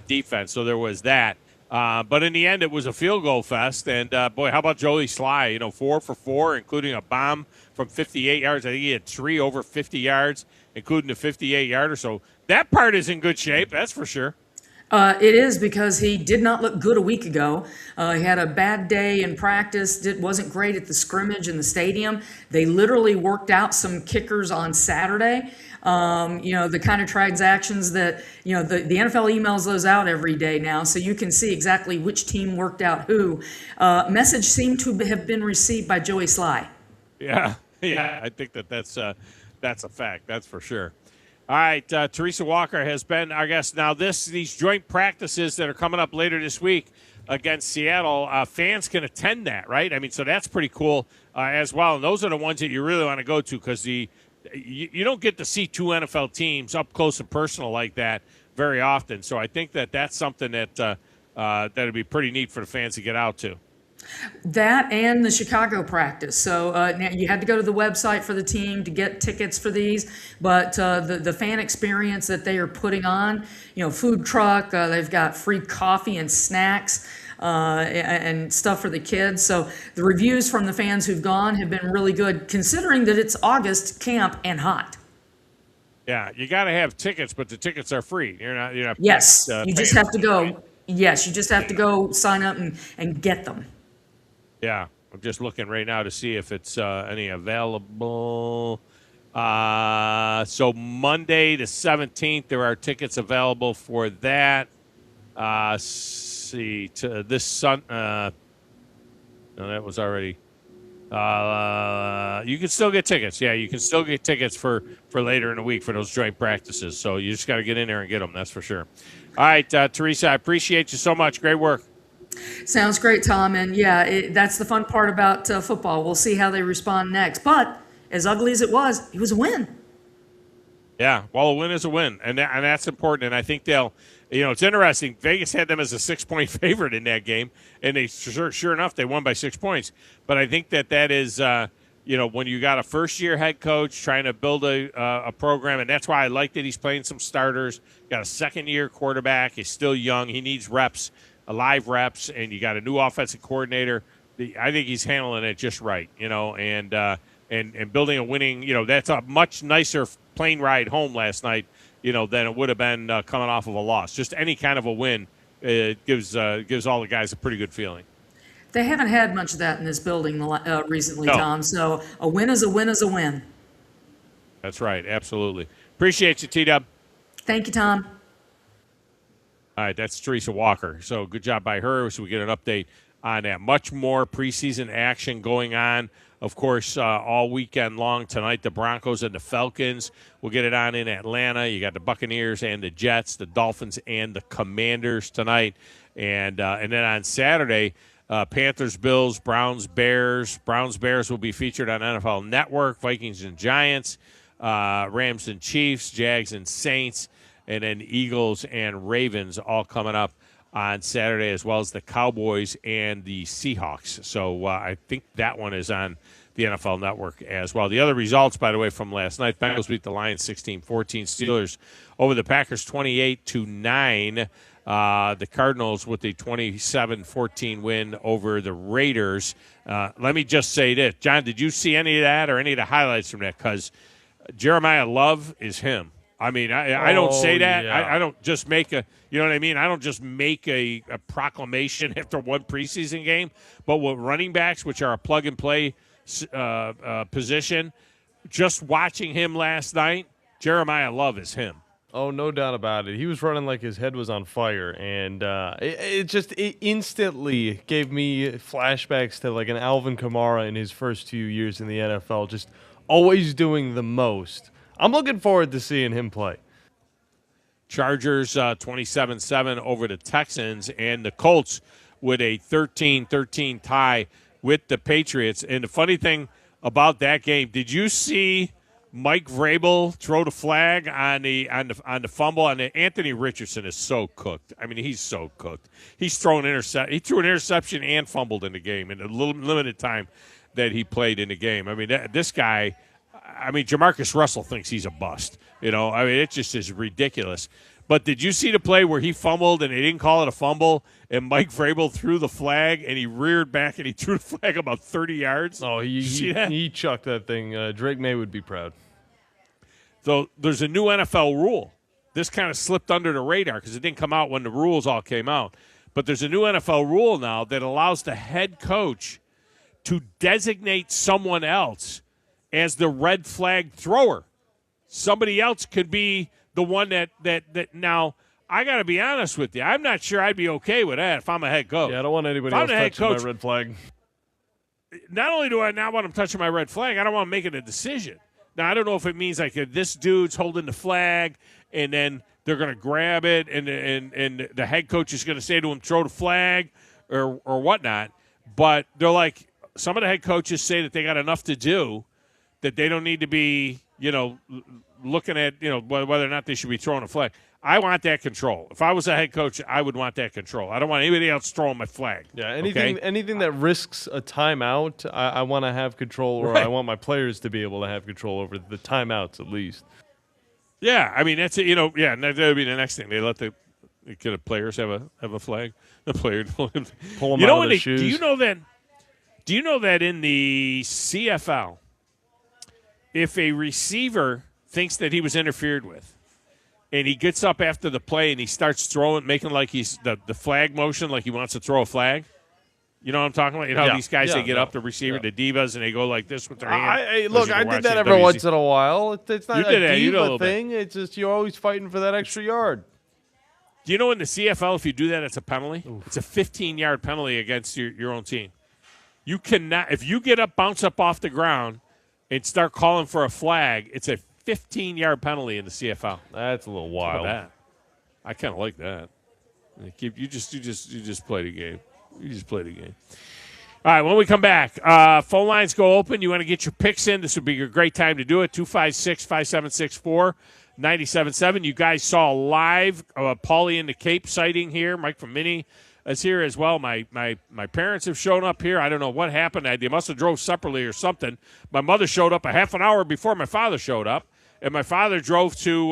defense. So there was that. But in the end, it was a field goal fest. And, boy, how about Joey Sly? 4 for 4, including a bomb from 58 yards. I think he had 3 over 50 yards, including the 58-yarder. So that part is in good shape, that's for sure. It is because he did not look good a week ago. He had a bad day in practice, wasn't great at the scrimmage in the stadium. They literally worked out some kickers on Saturday. The kind of transactions that, the NFL emails those out every day now, so you can see exactly which team worked out who. Message seemed to have been received by Joey Sly. Yeah, I think that's a fact. That's for sure. All right, Teresa Walker has been our guest. Now, these joint practices that are coming up later this week against Seattle, fans can attend that, right? I mean, so that's pretty cool as well. And those are the ones that you really want to go to because you don't get to see two NFL teams up close and personal like that very often. So I think that's something that that'd be pretty neat for the fans to get out to. That and the Chicago practice. So now you had to go to the website for the team to get tickets for these, but the fan experience that they are putting on, food truck, they've got free coffee and snacks and stuff for the kids. So the reviews from the fans who've gone have been really good, considering that it's August camp and hot. Yeah, you got to have tickets, but the tickets are free. You're not. Yes, you just have to go. Yes, you just have to go sign up and get them. Yeah, I'm just looking right now to see if it's any available. So Monday the 17th, there are tickets available for that. See, to this no, that was already. You can still get tickets. Yeah, you can still get tickets for later in the week for those joint practices. So you just got to get in there and get them. That's for sure. All right, Teresa, I appreciate you so much. Great work. Sounds great, Tom. And yeah, that's the fun part about football. We'll see how they respond next. But as ugly as it was a win. Yeah, well, a win is a win, and that's important. And I think they'll, it's interesting. Vegas had them as a 6-point favorite in that game, and they sure enough they won by 6 points. But I think that is, when you got a first-year head coach trying to build a program, and that's why I like that he's playing some starters. Got a second-year quarterback. He's still young. He needs reps. Live reps, and you got a new offensive coordinator. I think he's handling it just right, and building a winning, that's a much nicer plane ride home last night, than it would have been coming off of a loss. Just any kind of a win gives all the guys a pretty good feeling. They haven't had much of that in this building recently, No. Tom. So a win is a win is a win. That's right, absolutely. Appreciate you, T-Dub. Thank you, Tom. All right, that's Teresa Walker. So good job by her. So we get an update on that. Much more preseason action going on. Of course, all weekend long tonight, the Broncos and the Falcons. We'll get it on in Atlanta. You got the Buccaneers and the Jets, the Dolphins and the Commanders tonight. And then on Saturday, Panthers, Bills, Browns, Bears. Browns, Bears will be featured on NFL Network. Vikings and Giants, Rams and Chiefs, Jags and Saints. And then Eagles and Ravens all coming up on Saturday, as well as the Cowboys and the Seahawks. So I think that one is on the NFL Network as well. The other results, by the way, from last night, Bengals beat the Lions 16-14. Steelers over the Packers 28-9. The Cardinals with the 27-14 win over the Raiders. Let me just say this. John, did you see any of that or any of the highlights from that? Because Jeremiah Love is him. I mean, I don't say that. Yeah. I don't just make I don't just make a proclamation after one preseason game. But with running backs, which are a plug-and-play position, just watching him last night, Jeremiah Love is him. Oh, no doubt about it. He was running like his head was on fire, and it instantly gave me flashbacks to like an Alvin Kamara in his first 2 years in the NFL, just always doing the most. I'm looking forward to seeing him play. Chargers 27-7 over the Texans, and the Colts with a 13-13 tie with the Patriots. And the funny thing about that game, did you see Mike Vrabel throw the flag on the fumble? Anthony Richardson is so cooked. I mean, he's so cooked. He threw an interception and fumbled in the game in the little limited time that he played in the game. I mean, this guy. I mean, Jamarcus Russell thinks he's a bust. I mean, it just is ridiculous. But did you see the play where he fumbled and they didn't call it a fumble, and Mike Vrabel threw the flag and he reared back and he threw the flag about 30 yards? Oh, he chucked that thing. Drake May would be proud. So there's a new NFL rule this kind of slipped under the radar because it didn't come out when the rules all came out. But there's a new NFL rule now that allows the head coach to designate someone else as the red flag thrower. Somebody else could be the one that now, I got to be honest with you. I'm not sure I'd be okay with that if I'm a head coach. Yeah, I don't want anybody else touching my red flag. Not only do I not want him touching my red flag, I don't want him making a decision. Now, I don't know if it means like this dude's holding the flag and then they're going to grab it and the head coach is going to say to him, throw the flag or whatnot. But they're like, some of the head coaches say that they got enough to do that they don't need to be, looking at, whether or not they should be throwing a flag. I want that control. If I was a head coach, I would want that control. I don't want anybody else throwing my flag. Yeah, anything that risks a timeout, I want to have control, or I want my players to be able to have control over the timeouts at least. Yeah, I mean that's it. And that would be the next thing. They let the players have a flag. The player pull them out of their shoes. Do you know that in the CFL, if a receiver thinks that he was interfered with, and he gets up after the play and he starts throwing, making like he's the flag motion, like he wants to throw a flag. You know what I'm talking about? These guys, they get up, the receiver, the divas, and they go like this with their hand. I did that every once in a while. It's not a diva thing. It's just you're always fighting for that extra yard. Do you know in the CFL, if you do that, it's a penalty? Oof. It's a 15-yard penalty against your own team. You cannot, if you get up, bounce up off the ground, and start calling for a flag, it's a 15-yard penalty in the CFL. That's a little wild. I kind of like that. You just play the game. You just play the game. All right, when we come back, phone lines go open. You want to get your picks in. This would be a great time to do it. 256-5764-97.7. You guys saw live Paulie in the Cape sighting here. Mike from Mini is here as well. My parents have shown up here. I don't know what happened. They must have drove separately or something. My mother showed up a half an hour before my father showed up. And my father drove to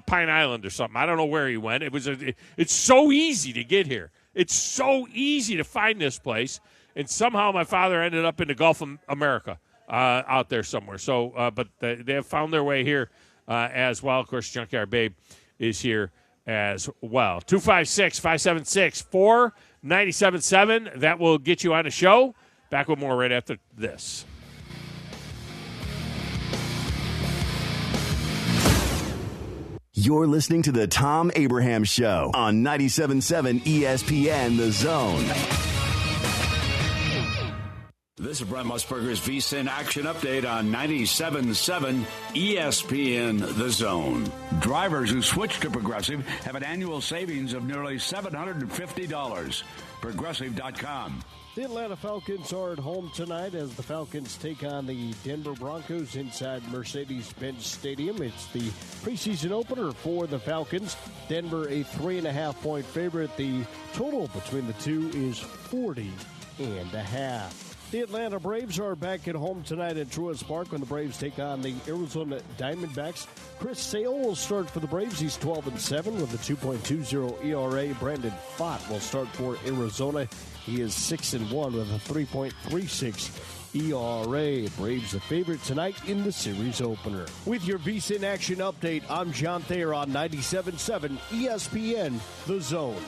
Pine Island or something. I don't know where he went. It's so easy to get here. It's so easy to find this place. And somehow my father ended up in the Gulf of America out there somewhere. So, but they have found their way here as well. Of course, Junkyard Babe is here as well. 256-576-4977. That will get you on the show. Back with more right after this. You're listening to the Thom Abraham Show on 97.7 ESPN The Zone. This is Brent Musburger's VSiN Action Update on 97.7 ESPN The Zone. Drivers who switch to Progressive have an annual savings of nearly $750. Progressive.com. The Atlanta Falcons are at home tonight as the Falcons take on the Denver Broncos inside Mercedes-Benz Stadium. It's the preseason opener for the Falcons. Denver a 3.5-point favorite. The total between the two is 40.5. The Atlanta Braves are back at home tonight at Truist Park when the Braves take on the Arizona Diamondbacks. Chris Sale will start for the Braves. He's 12-7 with a 2.20 ERA. Brandon Pfaadt will start for Arizona. He is 6-1 with a 3.36 ERA. Braves the favorite tonight in the series opener. With your VSiN Action Update, I'm John Thayer on 97.7 ESPN The Zone.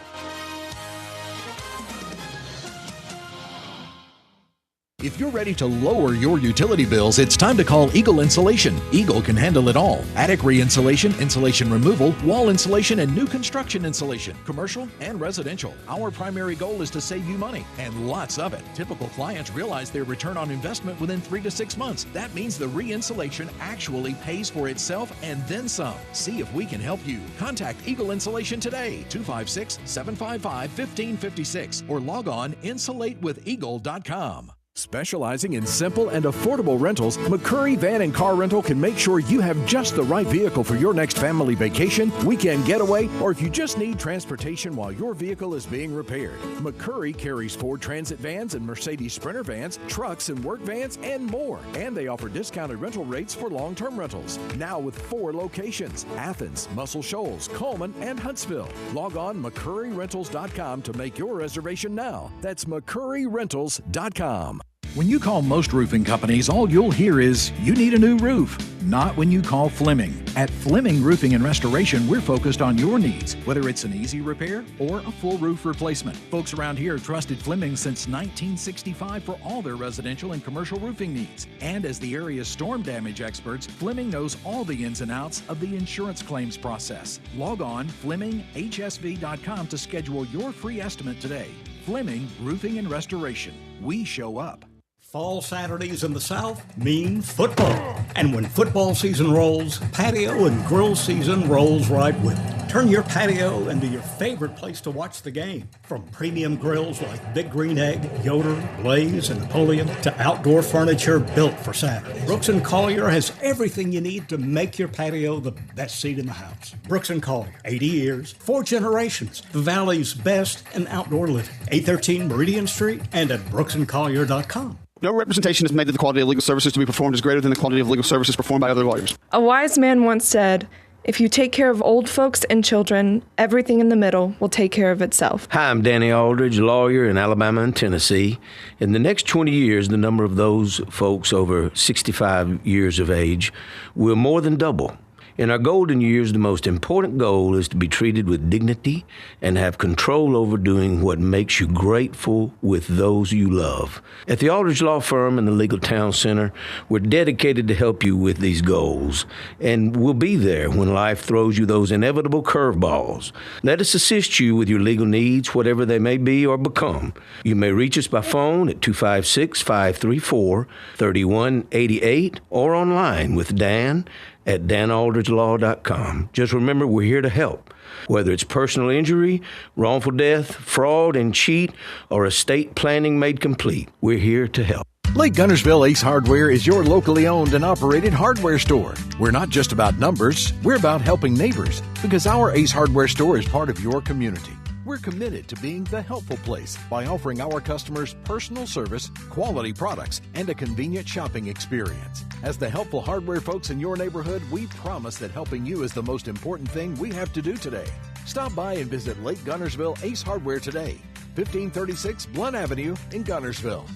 If you're ready to lower your utility bills, it's time to call Eagle Insulation. Eagle can handle it all. Attic re-insulation, insulation removal, wall insulation, and new construction insulation, commercial and residential. Our primary goal is to save you money, and lots of it. Typical clients realize their return on investment within 3 to 6 months. That means the re-insulation actually pays for itself and then some. See if we can help you. Contact Eagle Insulation today, 256-755-1556, or log on insulatewitheagle.com. Specializing in simple and affordable rentals, McCurry Van and Car Rental can make sure you have just the right vehicle for your next family vacation, weekend getaway, or if you just need transportation while your vehicle is being repaired. McCurry carries Ford Transit vans and Mercedes Sprinter vans, trucks and work vans, and more. And they offer discounted rental rates for long-term rentals. Now with 4 locations: Athens, Muscle Shoals, Coleman, and Huntsville. Log on McCurryRentals.com to make your reservation now. That's McCurryRentals.com. When you call most roofing companies, all you'll hear is, you need a new roof. Not when you call Fleming. At Fleming Roofing and Restoration, we're focused on your needs, whether it's an easy repair or a full roof replacement. Folks around here have trusted Fleming since 1965 for all their residential and commercial roofing needs. And as the area's storm damage experts, Fleming knows all the ins and outs of the insurance claims process. Log on FlemingHSV.com to schedule your free estimate today. Fleming Roofing and Restoration. We show up. Fall Saturdays in the South mean football. And when football season rolls, patio and grill season rolls right with it. Turn your patio into your favorite place to watch the game. From premium grills like Big Green Egg, Yoder, Blaze, and Napoleon to outdoor furniture built for Saturdays. Brooks & Collier has everything you need to make your patio the best seat in the house. Brooks & Collier, 80 years, 4 generations, the Valley's best in outdoor living. 813 Meridian Street and at brooksandcollier.com. No representation is made that the quality of legal services to be performed is greater than the quality of legal services performed by other lawyers. A wise man once said, if you take care of old folks and children, everything in the middle will take care of itself. Hi, I'm Danny Aldridge, lawyer in Alabama and Tennessee. In the next 20 years, the number of those folks over 65 years of age will more than double. In our golden years, the most important goal is to be treated with dignity and have control over doing what makes you grateful with those you love. At the Aldridge Law Firm and the Legal Town Center, we're dedicated to help you with these goals, and we'll be there when life throws you those inevitable curveballs. Let us assist you with your legal needs, whatever they may be or become. You may reach us by phone at 256-534-3188 or online with Dan at danaldridgelaw.com. Just remember, we're here to help. Whether it's personal injury, wrongful death, fraud and cheat, or estate planning made complete, we're here to help. Lake Gunnersville Ace Hardware is your locally owned and operated hardware store. We're not just about numbers, we're about helping neighbors, because our Ace Hardware store is part of your community. We're committed to being the helpful place by offering our customers personal service, quality products, and a convenient shopping experience. As the helpful hardware folks in your neighborhood, we promise that helping you is the most important thing we have to do today. Stop by and visit Lake Gunnersville Ace Hardware today, 1536 Blunt Avenue in Gunnersville.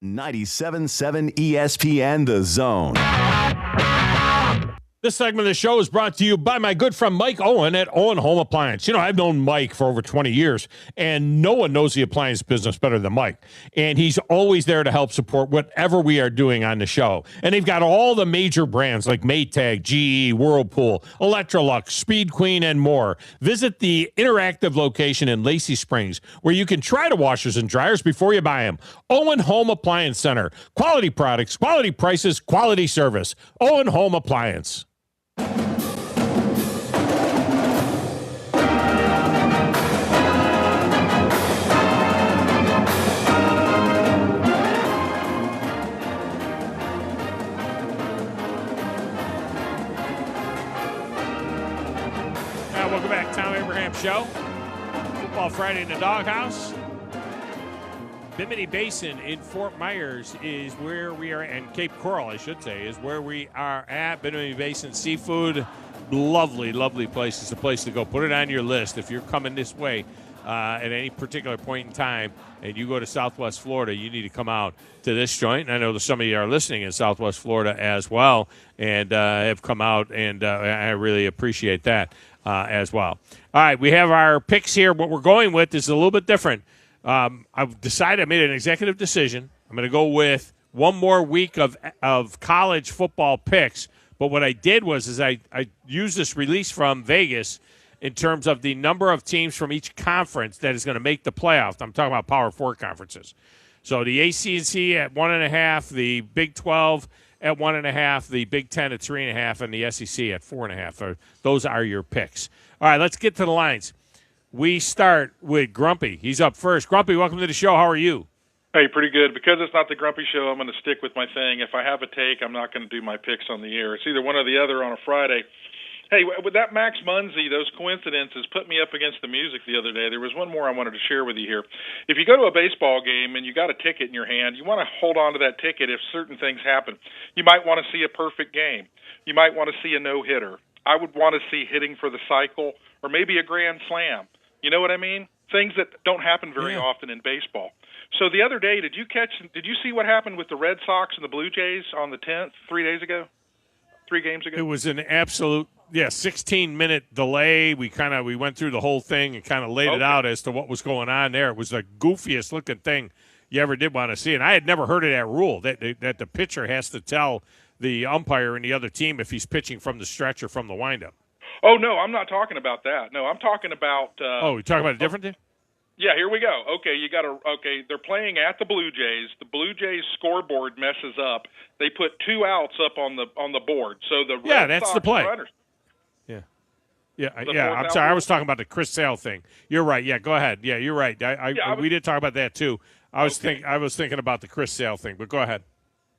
97.7 ESPN The Zone. This segment of the show is brought to you by my good friend Mike Owen at Owen Home Appliance. You know, I've known Mike for over 20 years, and no one knows the appliance business better than Mike. And he's always there to help support whatever we are doing on the show. And they've got all the major brands like Maytag, GE, Whirlpool, Electrolux, Speed Queen, and more. Visit the interactive location in Lacey Springs, where you can try the washers and dryers before you buy them. Owen Home Appliance Center. Quality products, quality prices, quality service. Owen Home Appliance. Welcome back, Thom Abraham Show. Football Friday in the Doghouse. Bimini Basin in Fort Myers is where we are, and Cape Coral, I should say, is where we are at. Bimini Basin Seafood, lovely, lovely place. It's a place to go. Put it on your list if you're coming this way at any particular point in time, and you go to Southwest Florida, you need to come out to this joint. And I know that some of you are listening in Southwest Florida as well, and have come out, and I really appreciate that as well. All right, we have our picks here. What we're going with is a little bit different. I've decided, I made an executive decision. I'm going to go with one more week of college football picks. But what I did was I used this release from Vegas in terms of the number of teams from each conference that is going to make the playoffs. I'm talking about Power 4 conferences. So the ACC at 1.5, the Big 12 at 1.5, the Big 10 at 3.5, and the SEC at 4.5. Those are your picks. All right, let's get to the lines. We start with Grumpy. He's up first. Grumpy, welcome to the show. How are you? Hey, pretty good. Because it's not the Grumpy Show, I'm going to stick with my thing. If I have a take, I'm not going to do my picks on the air. It's either one or the other on a Friday. Hey, with that Max Muncy, those coincidences put me up against the music the other day. There was one more I wanted to share with you here. If you go to a baseball game and you got a ticket in your hand, you want to hold on to that ticket if certain things happen. You might want to see a perfect game. You might want to see a no-hitter. I would want to see hitting for the cycle or maybe a grand slam. You know what I mean? Things that don't happen very often in baseball. So the other day, did you see what happened with the Red Sox and the Blue Jays on the 10th, 3 games ago? It was an absolute 16-minute delay. We went through the whole thing and kind of laid it out as to what was going on there. It was the goofiest looking thing you ever did want to see, and I had never heard of that rule that the pitcher has to tell the umpire and the other team if he's pitching from the stretch or from the windup. Oh no, I'm not talking about that. No, I'm talking about. You're talking about a different thing? Yeah, here we go. Okay, they're playing at the Blue Jays. The Blue Jays scoreboard messes up. They put 2 outs up on the board. So the Red that's Sox the play. runners. Yeah. I'm sorry. I was talking about the Chris Sale thing. You're right. Yeah, go ahead. Yeah, you're right. We did talk about that too. I was thinking about the Chris Sale thing, but go ahead.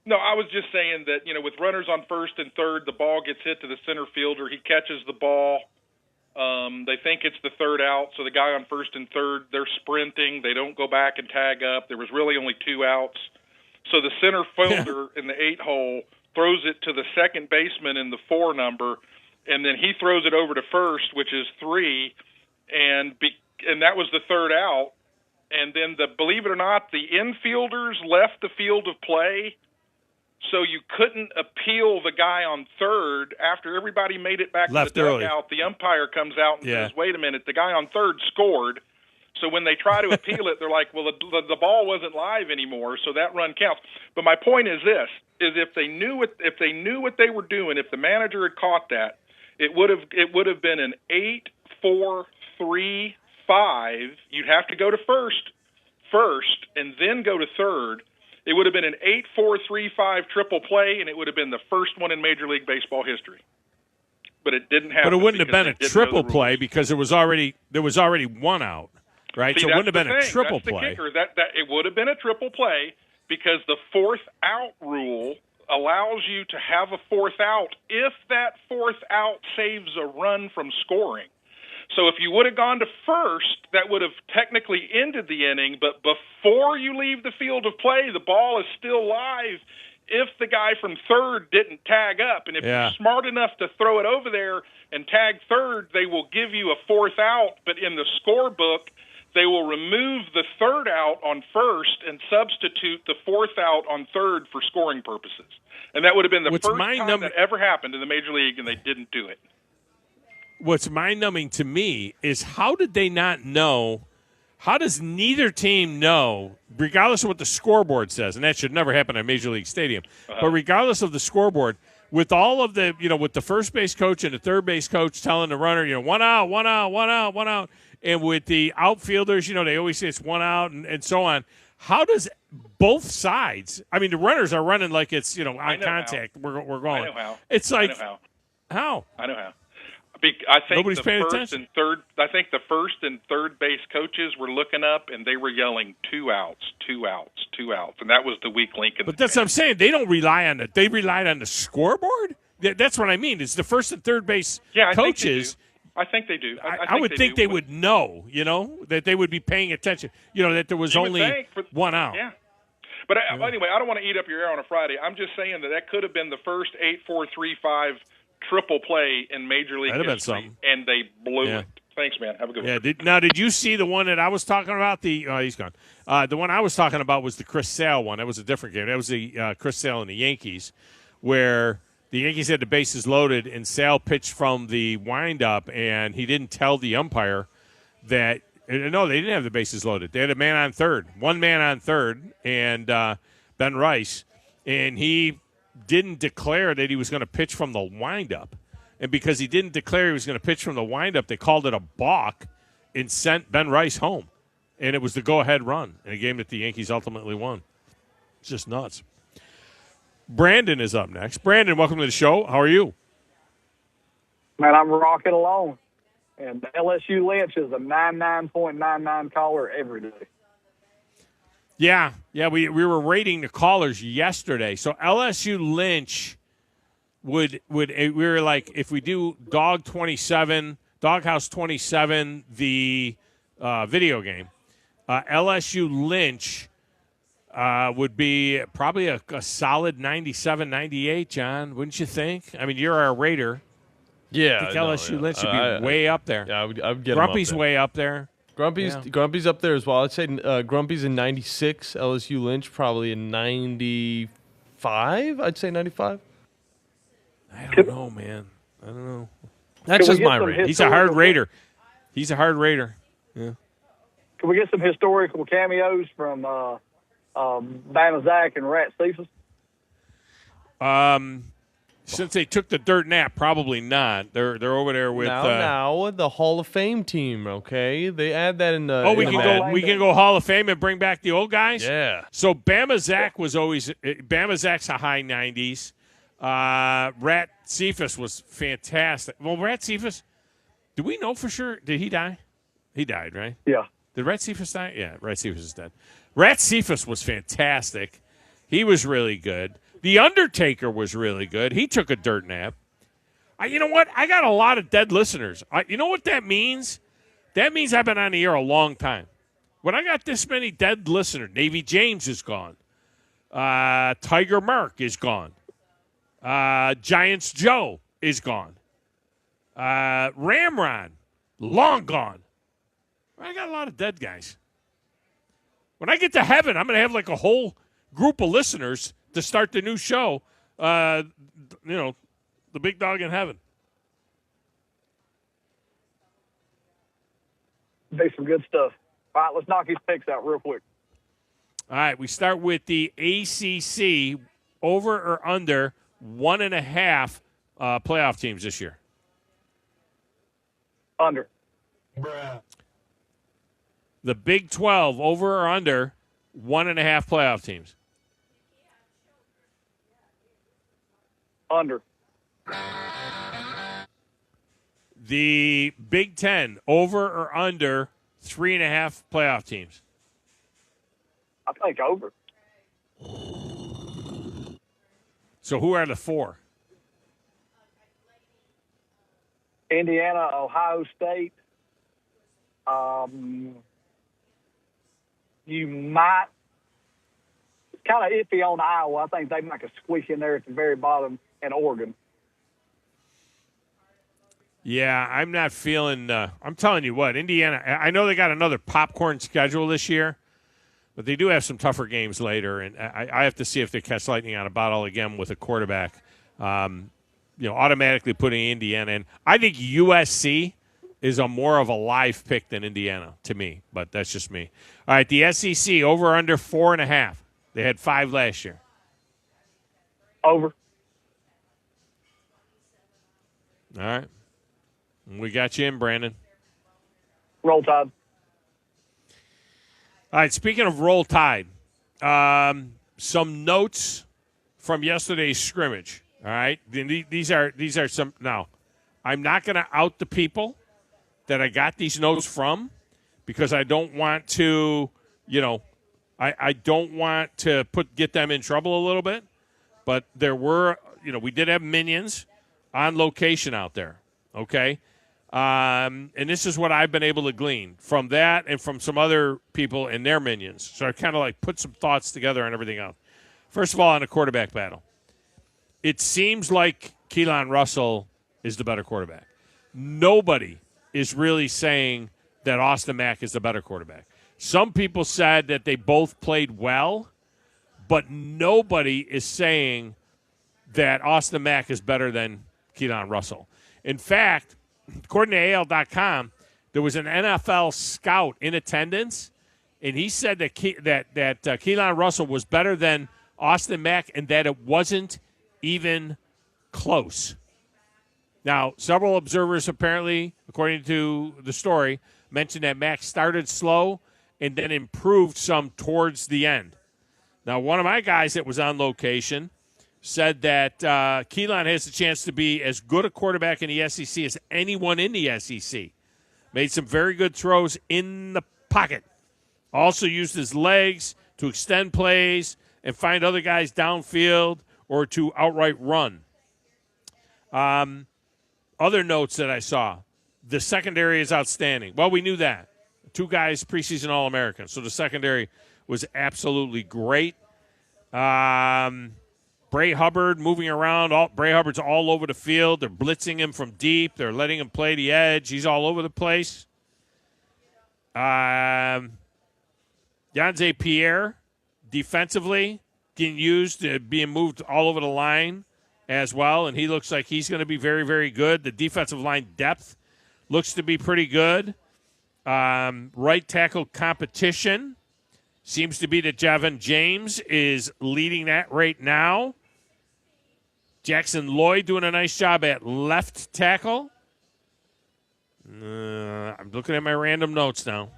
No, I was just saying that with runners on first and third, the ball gets hit to the center fielder. He catches the ball. They think it's the third out, so the guy on first and third, they're sprinting. They don't go back and tag up. There was really only 2 outs. So the center fielder in the 8 hole throws it to the second baseman in the 4 number, and then he throws it over to first, which is 3, and that was the third out. And then, believe it or not, the infielders left the field of play, so you couldn't appeal the guy on third after everybody made it back left to the dugout. The umpire comes out and says, wait a minute, the guy on third scored. So when they try to appeal it, they're like, well, the ball wasn't live anymore, so that run counts. But my point is this, is if they knew what they were doing, if the manager had caught that, it would have been an 8-4-3-5. You'd have to go to first and then go to third. It would have been an 8-4-3-5 triple play, and it would have been the first one in Major League Baseball history. But it didn't happen. But it wouldn't have been a triple play because there was already 1 out, right? See, so it wouldn't have been a triple play. play. That's the kicker. That it would have been a triple play because the 4th out rule allows you to have a 4th out if that 4th out saves a run from scoring. So if you would have gone to first, that would have technically ended the inning, but before you leave the field of play, the ball is still live if the guy from third didn't tag up. And if you're smart enough to throw it over there and tag third, they will give you a 4th out, but in the scorebook, they will remove the 3rd out on first and substitute the 4th out on third for scoring purposes. And that would have been the first time that ever happened in the Major League, and they didn't do it. What's mind-numbing to me is how did they not know? How does neither team know, regardless of what the scoreboard says, and that should never happen at Major League Stadium, but regardless of the scoreboard, with all of the, with the first base coach and the third base coach telling the runner, 1 out, 1 out, 1 out, 1 out, and with the outfielders, they always say it's 1 out and so on. How does both sides? I mean, the runners are running like it's on contact. We're going. I know how. It's like I know how. I know how. I think Nobody's paying attention. I think the first and third base coaches were looking up and they were yelling 2 outs, 2 outs, 2 outs, and that was the weak link. But that's what I'm saying. They don't rely on it. They relied on the scoreboard. That's what I mean. It's the first and third base coaches. I think they do. I would think they would know. That they would be paying attention. That there was only 1 out. Yeah. But anyway, I don't want to eat up your air on a Friday. I'm just saying that could have been the first 8-4-3-5 triple play in Major League history, and they blew it. Thanks, man. Have a good one. Now, did you see the one that I was talking about? He's gone. The one I was talking about was the Chris Sale one. That was a different game. That was the Chris Sale and the Yankees, where the Yankees had the bases loaded, and Sale pitched from the windup, and he didn't tell the umpire that – no, they didn't have the bases loaded. They had a man on third, 1 man on third, and Ben Rice, and he – didn't declare that he was going to pitch from the windup. And because he didn't declare he was going to pitch from the windup, they called it a balk and sent Ben Rice home. And it was the go-ahead run in a game that the Yankees ultimately won. It's just nuts. Brandon is up next. Brandon, welcome to the show. How are you? Man, I'm rocking along. And LSU Lynch is a 99.99 caller every day. Yeah, we were rating the callers yesterday. So LSU Lynch would we were like, if we do Doghouse 27, the video game, LSU Lynch would be probably a solid 97, 98, John, wouldn't you think? I mean, you're our rater. Yeah. I think LSU Lynch would be way up there. Yeah, I would get Grumpy's him up there. way up there. Grumpy's up there as well. I'd say Grumpy's in 96. LSU Lynch probably in 95. I'd say 95. I don't know, man. I don't know. That's just my rating. He's a hard Raider. He's a hard Raider. Yeah. Can we get some historical cameos from Bama Zach and Rat Cephas? Since they took the dirt nap, probably not. They're over there with now the Hall of Fame team. Okay, they add that in the. Oh, we can go Hall of Fame and bring back the old guys. Yeah. So Bama Zach was always Bama Zach's a high 90s. Rat Cephas was fantastic. Well, Rat Cephas, do we know for sure? Did he die? He died, right? Yeah. Did Rat Cephas die? Yeah, Rat Cephas is dead. Rat Cephas was fantastic. He was really good. The Undertaker was really good. He took a dirt nap. You know what? I got a lot of dead listeners. You know what that means? That means I've been on the air a long time. When I got this many dead listeners, Navy James is gone. Tiger Mark is gone. Giants Joe is gone. Ramron, long gone. I got a lot of dead guys. When I get to heaven, I'm going to have like a whole group of listeners to start the new show. The big dog in heaven. Be some good stuff. All right, let's knock these picks out real quick. All right, we start with the ACC over or under 1.5 playoff teams this year. Under. The Big 12 over or under 1.5 playoff teams. Under. The Big 10 over or under 3.5 playoff teams. I think over. So who are the four? Indiana, Ohio State. You might. It's kind of iffy on Iowa. I think they might squeak in there at the very bottom, and Oregon. Yeah, I'm not feeling. I'm telling you what, Indiana. I know they got another popcorn schedule this year, but they do have some tougher games later, and I have to see if they catch lightning on a bottle again with a quarterback. Automatically putting Indiana in. I think USC is a more of a live pick than Indiana to me, but that's just me. All right, the SEC over or under 4.5. They had 5 last year. Over. All right. We got you in, Brandon. Roll Tide. All right, speaking of Roll Tide, some notes from yesterday's scrimmage. All right, these are some. Now, I'm not going to out the people that I got these notes from because I don't want to, I don't want to get them in trouble a little bit. But there were, we did have minions on location out there. Okay. And this is what I've been able to glean from that and from some other people and their minions. So I kind of put some thoughts together and everything else. First of all, on a quarterback battle, it seems like Keelan Russell is the better quarterback. Nobody is really saying that Austin Mack is the better quarterback. Some people said that they both played well, but nobody is saying that Austin Mack is better than Keelan Russell. In fact, according to AL.com, there was an NFL scout in attendance, and he said that Keelan Russell was better than Austin Mack and that it wasn't even close. Now, several observers apparently, according to the story, mentioned that Mack started slow and then improved some towards the end. Now, one of my guys that was on location said that Keelan has a chance to be as good a quarterback in the SEC as anyone in the SEC. Made some very good throws in the pocket. Also used his legs to extend plays and find other guys downfield or to outright run. Other notes that I saw, the secondary is outstanding. Well, we knew that. 2 guys preseason All-Americans. So the secondary was absolutely great. Bray Hubbard moving around. Bray Hubbard's all over the field. They're blitzing him from deep. They're letting him play the edge. He's all over the place. Yanze Pierre, defensively, getting used, being moved all over the line as well, and he looks like he's going to be very, very good. The defensive line depth looks to be pretty good. Right tackle competition seems to be that Javon James is leading that right now. Jackson Lloyd doing a nice job at left tackle. I'm looking at my random notes now.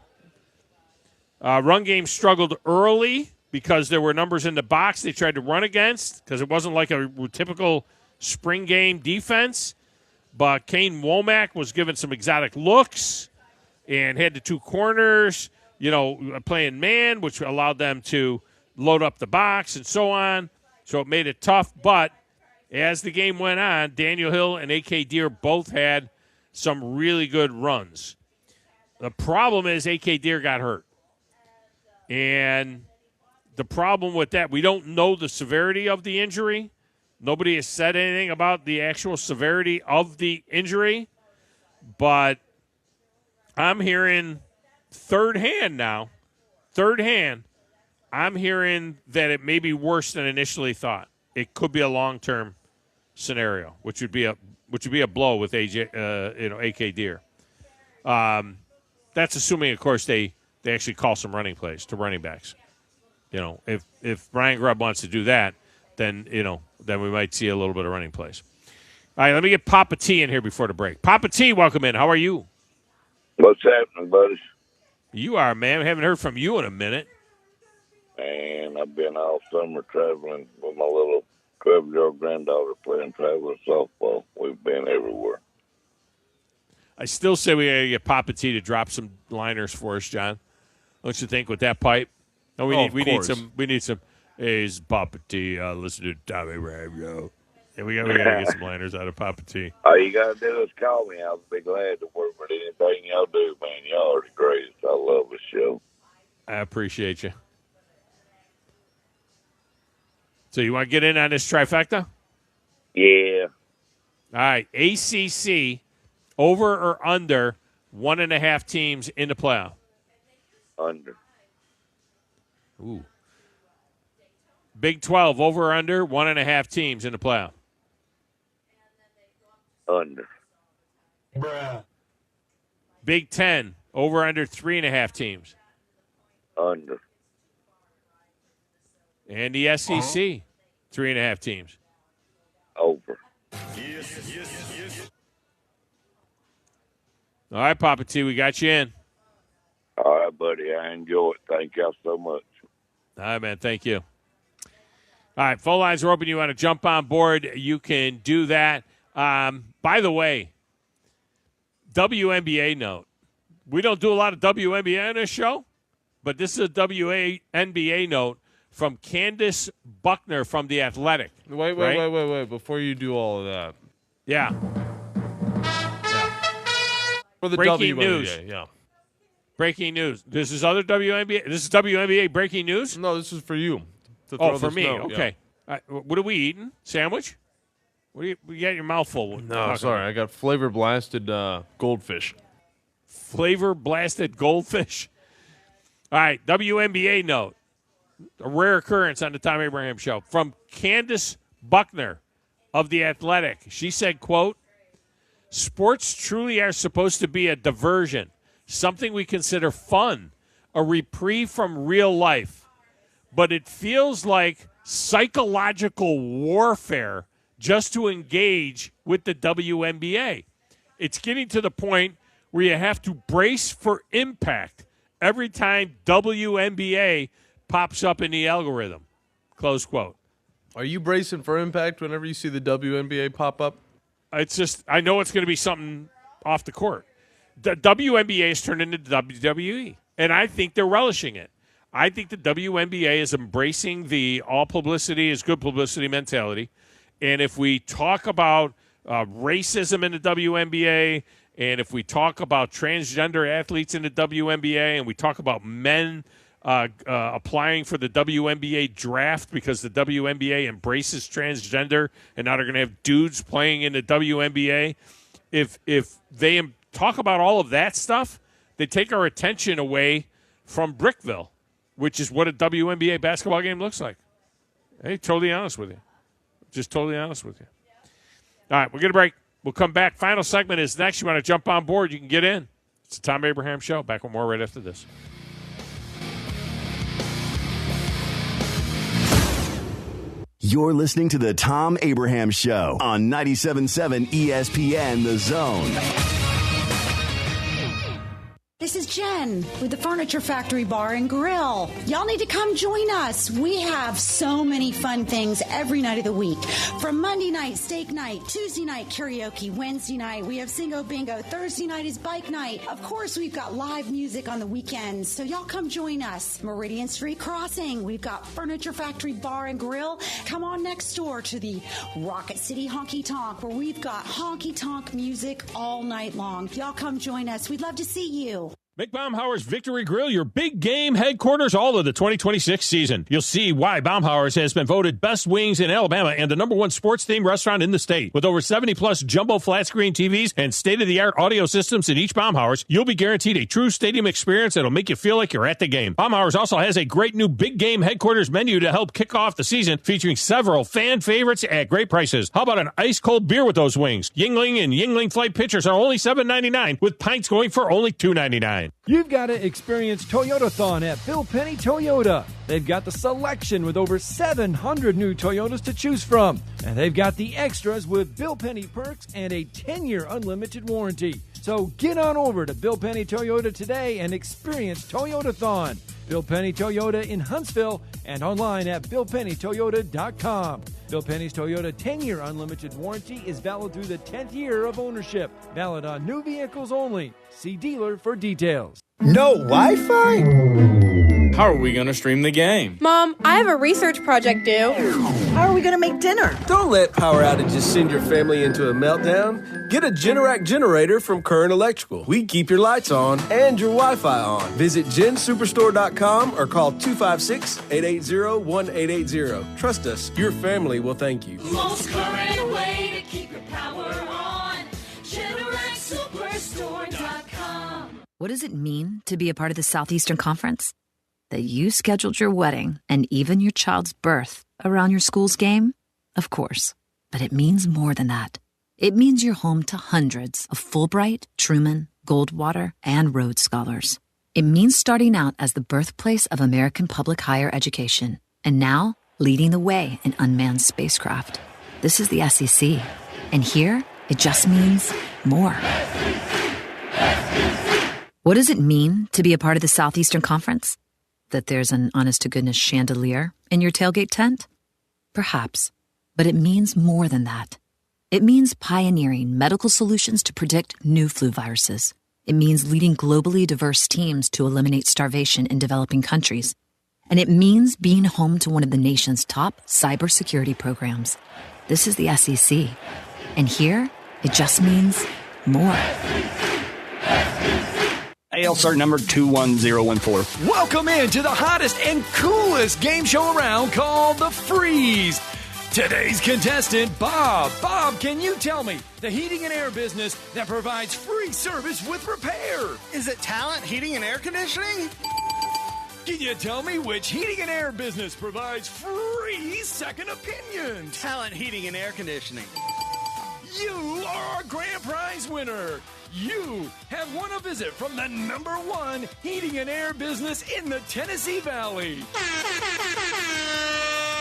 Run game struggled early because there were numbers in the box they tried to run against because it wasn't like a typical spring game defense. But Kane Womack was given some exotic looks and had the two corners, playing man, which allowed them to load up the box and so on. So it made it tough. But as the game went on, Daniel Hill and A.K. Deere both had some really good runs. The problem is A.K. Deere got hurt. And the problem with that, we don't know the severity of the injury. Nobody has said anything about the actual severity of the injury. But I'm hearing third hand, I'm hearing that it may be worse than initially thought. It could be a long-term scenario, which would be a blow with A.K. Deere. That's assuming, of course, they actually call some running plays to running backs. If Ryan Grubb wants to do that, then we might see a little bit of running plays. All right, let me get Papa T in here before the break. Papa T, welcome in. How are you? What's happening, buddies? You are, man. We haven't heard from you in a minute. And I've been all summer traveling with my little 12-year-old granddaughter playing traveling softball. We've been everywhere. I still say we got to get Papa T to drop some liners for us, John. Don't you think with that pipe? No, we need some. Hey, it's Papa T. Listen to Tommy Radio. Yeah, we got to get some liners out of Papa T. All you got to do is call me. I'll be glad to work with anything y'all do, man. Y'all are the greatest. I love the show. I appreciate you. So you want to get in on this trifecta? Yeah. All right. ACC, over or under 1.5 teams in the playoff? Under. Ooh. Big 12, over or under 1.5 teams in the playoff? Under. Bruh. Big 10, over or under 3.5 teams? Under. And the SEC, 3.5 teams? Over. Yes. All right, Papa T, we got you in. All right, buddy. I enjoy it. Thank y'all so much. All right, man. Thank you. All right, phone lines are open. You want to jump on board, you can do that. By the way, WNBA note. We don't do a lot of WNBA on this show, but this is a WNBA note from Candace Buckner from The Athletic. Wait. Before you do all of that. Yeah. For the Breaking WNBA, news. yeah. Breaking news. This is other WNBA. This is WNBA breaking news? No, this is for you. For me. Note, okay. Yeah. What are we eating? Sandwich? What do you got your mouth full? No, sorry. I got flavor blasted goldfish. Flavor blasted goldfish. All right. WNBA note. A rare occurrence on the Tom Abraham Show from Candace Buckner of The Athletic. She said, quote, "Sports truly are supposed to be a diversion, something we consider fun, a reprieve from real life. But it feels like psychological warfare just to engage with the WNBA. It's getting to the point where you have to brace for impact every time WNBA pops up in the algorithm." Close quote. Are you bracing for impact whenever you see the WNBA pop up? It's just, I know it's going to be something off the court. The WNBA has turned into WWE, and I think they're relishing it. I think the WNBA is embracing the all publicity is good publicity mentality. And if we talk about racism in the WNBA, and if we talk about transgender athletes in the WNBA, and we talk about men applying for the WNBA draft because the WNBA embraces transgender, and now they're going to have dudes playing in the WNBA, if they talk about all of that stuff, they take our attention away from Brickville, which is what a WNBA basketball game looks like. Hey, totally honest with you. Just totally honest with you. All right, we're going to break. We'll come back. Final segment is next. You want to jump on board, you can get in. It's the Thom Abraham Show. Back with more right after this. You're listening to the Thom Abraham Show on 97.7 ESPN The Zone. This is Jen with the Furniture Factory Bar and Grill. Y'all need to come join us. We have so many fun things every night of the week. From Monday night, steak night, Tuesday night, karaoke, Wednesday night, we have Singo Bingo, Thursday night is bike night. Of course, we've got live music on the weekends, so y'all come join us. Meridian Street Crossing, we've got Furniture Factory Bar and Grill. Come on next door to the Rocket City Honky Tonk, where we've got honky tonk music all night long. Y'all come join us. We'd love to see you. Make Baumhauer's Victory Grill your big game headquarters all of the 2026 season. You'll see why Baumhauer's has been voted best wings in Alabama and the #1 sports-themed restaurant in the state. With over 70-plus jumbo flat-screen TVs and state-of-the-art audio systems in each Baumhauer's, you'll be guaranteed a true stadium experience that'll make you feel like you're at the game. Baumhauer's also has a great new big game headquarters menu to help kick off the season, featuring several fan favorites at great prices. How about an ice-cold beer with those wings? Yingling and Yingling Flight pitchers are only $7.99, with pints going for only $2.99. You've got to experience Toyotathon at Bill Penny Toyota. They've got the selection with over 700 new Toyotas to choose from. And they've got the extras with Bill Penny perks and a 10-year unlimited warranty. So get on over to Bill Penny Toyota today and experience Toyotathon. Bill Penny Toyota in Huntsville and online at BillPennyToyota.com. Bill Penny's Toyota 10-year unlimited warranty is valid through the 10th year of ownership. Valid on new vehicles only. See dealer for details. No Wi-Fi? How are we going to stream the game? Mom, I have a research project due. How are we going to make dinner? Don't let power outages send your family into a meltdown. Get a Generac generator from Current Electrical. We keep your lights on and your Wi-Fi on. Visit gensuperstore.com or call 256-880-1880. Trust us, your family will thank you. Most current way to keep your power on. GeneracSuperstore.com. What does it mean to be a part of the Southeastern Conference? That you scheduled your wedding and even your child's birth around your school's game? Of course. But it means more than that. It means you're home to hundreds of Fulbright, Truman, Goldwater, and Rhodes Scholars. It means starting out as the birthplace of American public higher education, and now leading the way in unmanned spacecraft. This is the SEC. And here, it just means more. What does it mean to be a part of the Southeastern Conference? That there's an honest-to-goodness chandelier in your tailgate tent? Perhaps. But it means more than that. It means pioneering medical solutions to predict new flu viruses. It means leading globally diverse teams to eliminate starvation in developing countries. And it means being home to one of the nation's top cybersecurity programs. This is the SEC. And here, it just means more. AL cert number 21014. Welcome into the hottest and coolest game show around called The Freeze. Today's contestant, Bob. Bob, can you tell me the heating and air business that provides free service with repair? Is it Talent Heating and Air Conditioning? Can you tell me which heating and air business provides free second opinions? Talent Heating and Air Conditioning. You are our grand prize winner. You have won a visit from the #1 heating and air business in the Tennessee Valley.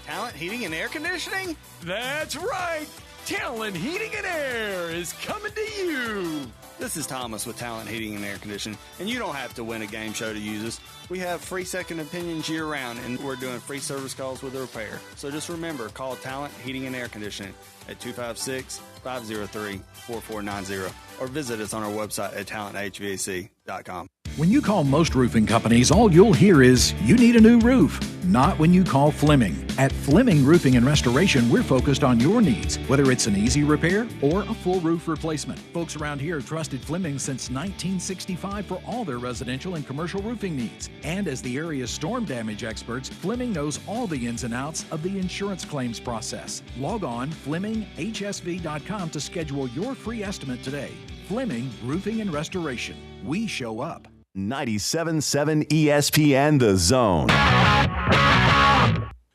Talent Heating and Air Conditioning? That's right. Talent Heating and Air is coming to you. This is Thomas with Talent Heating and Air Conditioning, and you don't have to win a game show to use us. We have free second opinions year-round, and we're doing free service calls with a repair. So just remember, call Talent Heating and Air Conditioning at 256-503-4490 or visit us on our website at talenthvac.com. When you call most roofing companies, all you'll hear is, you need a new roof. Not when you call Fleming. At Fleming Roofing and Restoration, we're focused on your needs, whether it's an easy repair or a full roof replacement. Folks around here have trusted Fleming since 1965 for all their residential and commercial roofing needs. And as the area's storm damage experts, Fleming knows all the ins and outs of the insurance claims process. Log on FlemingHSV.com to schedule your free estimate today. Fleming Roofing and Restoration. We show up. 97.7 ESPN The Zone.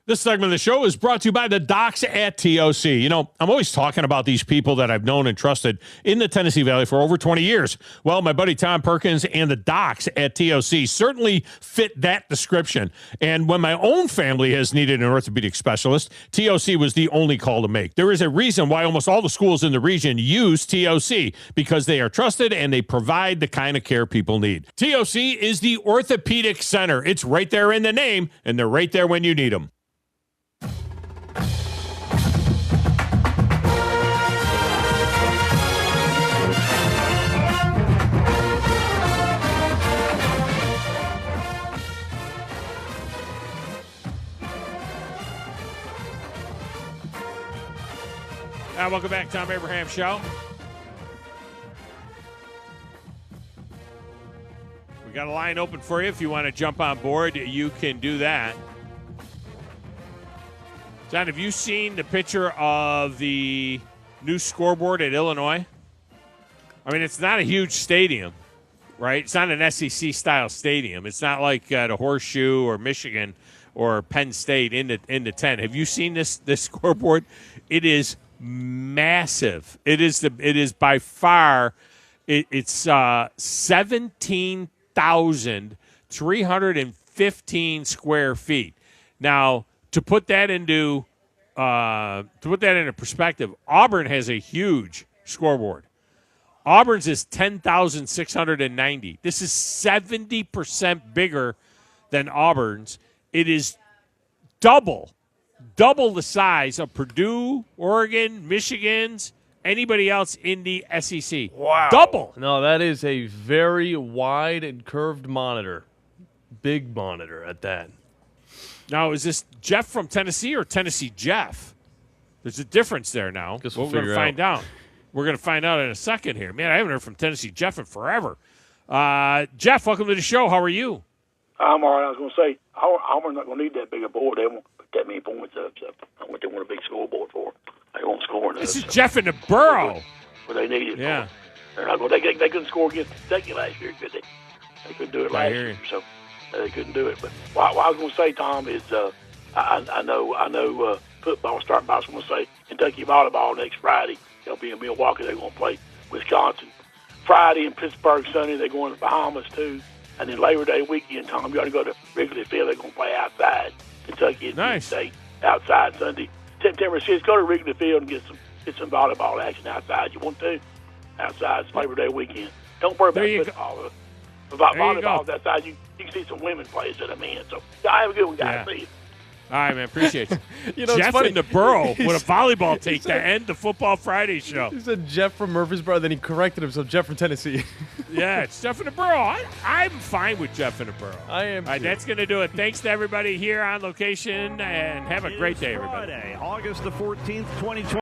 This segment of the show is brought to you by the Docs at TOC. You know, I'm always talking about these people that I've known and trusted in the Tennessee Valley for over 20 years. Well, my buddy Thom Perkins and the Docs at TOC certainly fit that description. And when my own family has needed an orthopedic specialist, TOC was the only call to make. There is a reason why almost all the schools in the region use TOC, because they are trusted and they provide the kind of care people need. TOC is the orthopedic center. It's right there in the name, and they're right there when you need them. Welcome back, Thom Abraham Show. We got a line open for you. If you want to jump on board, you can do that. John, have you seen the picture of the new scoreboard at Illinois? I mean, it's not a huge stadium, right? It's not an SEC-style stadium. It's not like the Horseshoe or Michigan or Penn State in the 10. Have you seen this scoreboard? It is massive. It is by far. It's 17,315 square feet. Now, to put that into perspective, Auburn has a huge scoreboard. Auburn's is 10,690. This is 70% bigger than Auburn's. It is double the size of Purdue, Oregon, Michigan's, anybody else in the SEC. Wow. Double. No, that is a very wide and curved monitor. Big monitor at that. Now, is this Jeff from Tennessee or Tennessee Jeff? There's a difference there now. Guess we'll going to figure find out. We're going to find out in a second here. Man, I haven't heard from Tennessee Jeff in forever. Jeff, welcome to the show. How are you? I'm all right. I was going to say, Auburn's not going to need that big a board. They won't put that many points up. So what they want a big scoreboard for. They won't score enough. This is Jeff in the Borough. What they need it yeah. for. They're not going. They couldn't score against Kentucky last year, could they? They couldn't do it last year, so they couldn't do it. But what I was going to say, Tom, is I know football starting. I was going to say Kentucky volleyball next Friday. They'll be in Milwaukee. They're going to play Wisconsin. Friday in Pittsburgh, Sunday they're going to the Bahamas too. And then Labor Day weekend, Tom, you got to go to Wrigley Field. They're going to play outside. Kentucky is nice. State outside Sunday. September 6th, go to Wrigley Field and get some volleyball action outside. You want to? Outside. It's Labor Day weekend. Don't worry about football. About volleyball outside, you can see some women players that I'm in. So, I have a good one, guys. See you. All right, man. Appreciate you. It's Jeff funny. in the Borough with a volleyball take to end the Football Friday show. He said Jeff from Murfreesboro, then he corrected himself. Jeff from Tennessee. Yeah, it's Jeff in the Borough. I'm fine with Jeff in the Borough. I am. All right, that's going to do it. Thanks to everybody here on location, and have a great day, everybody. Friday, August the 14th, 2020.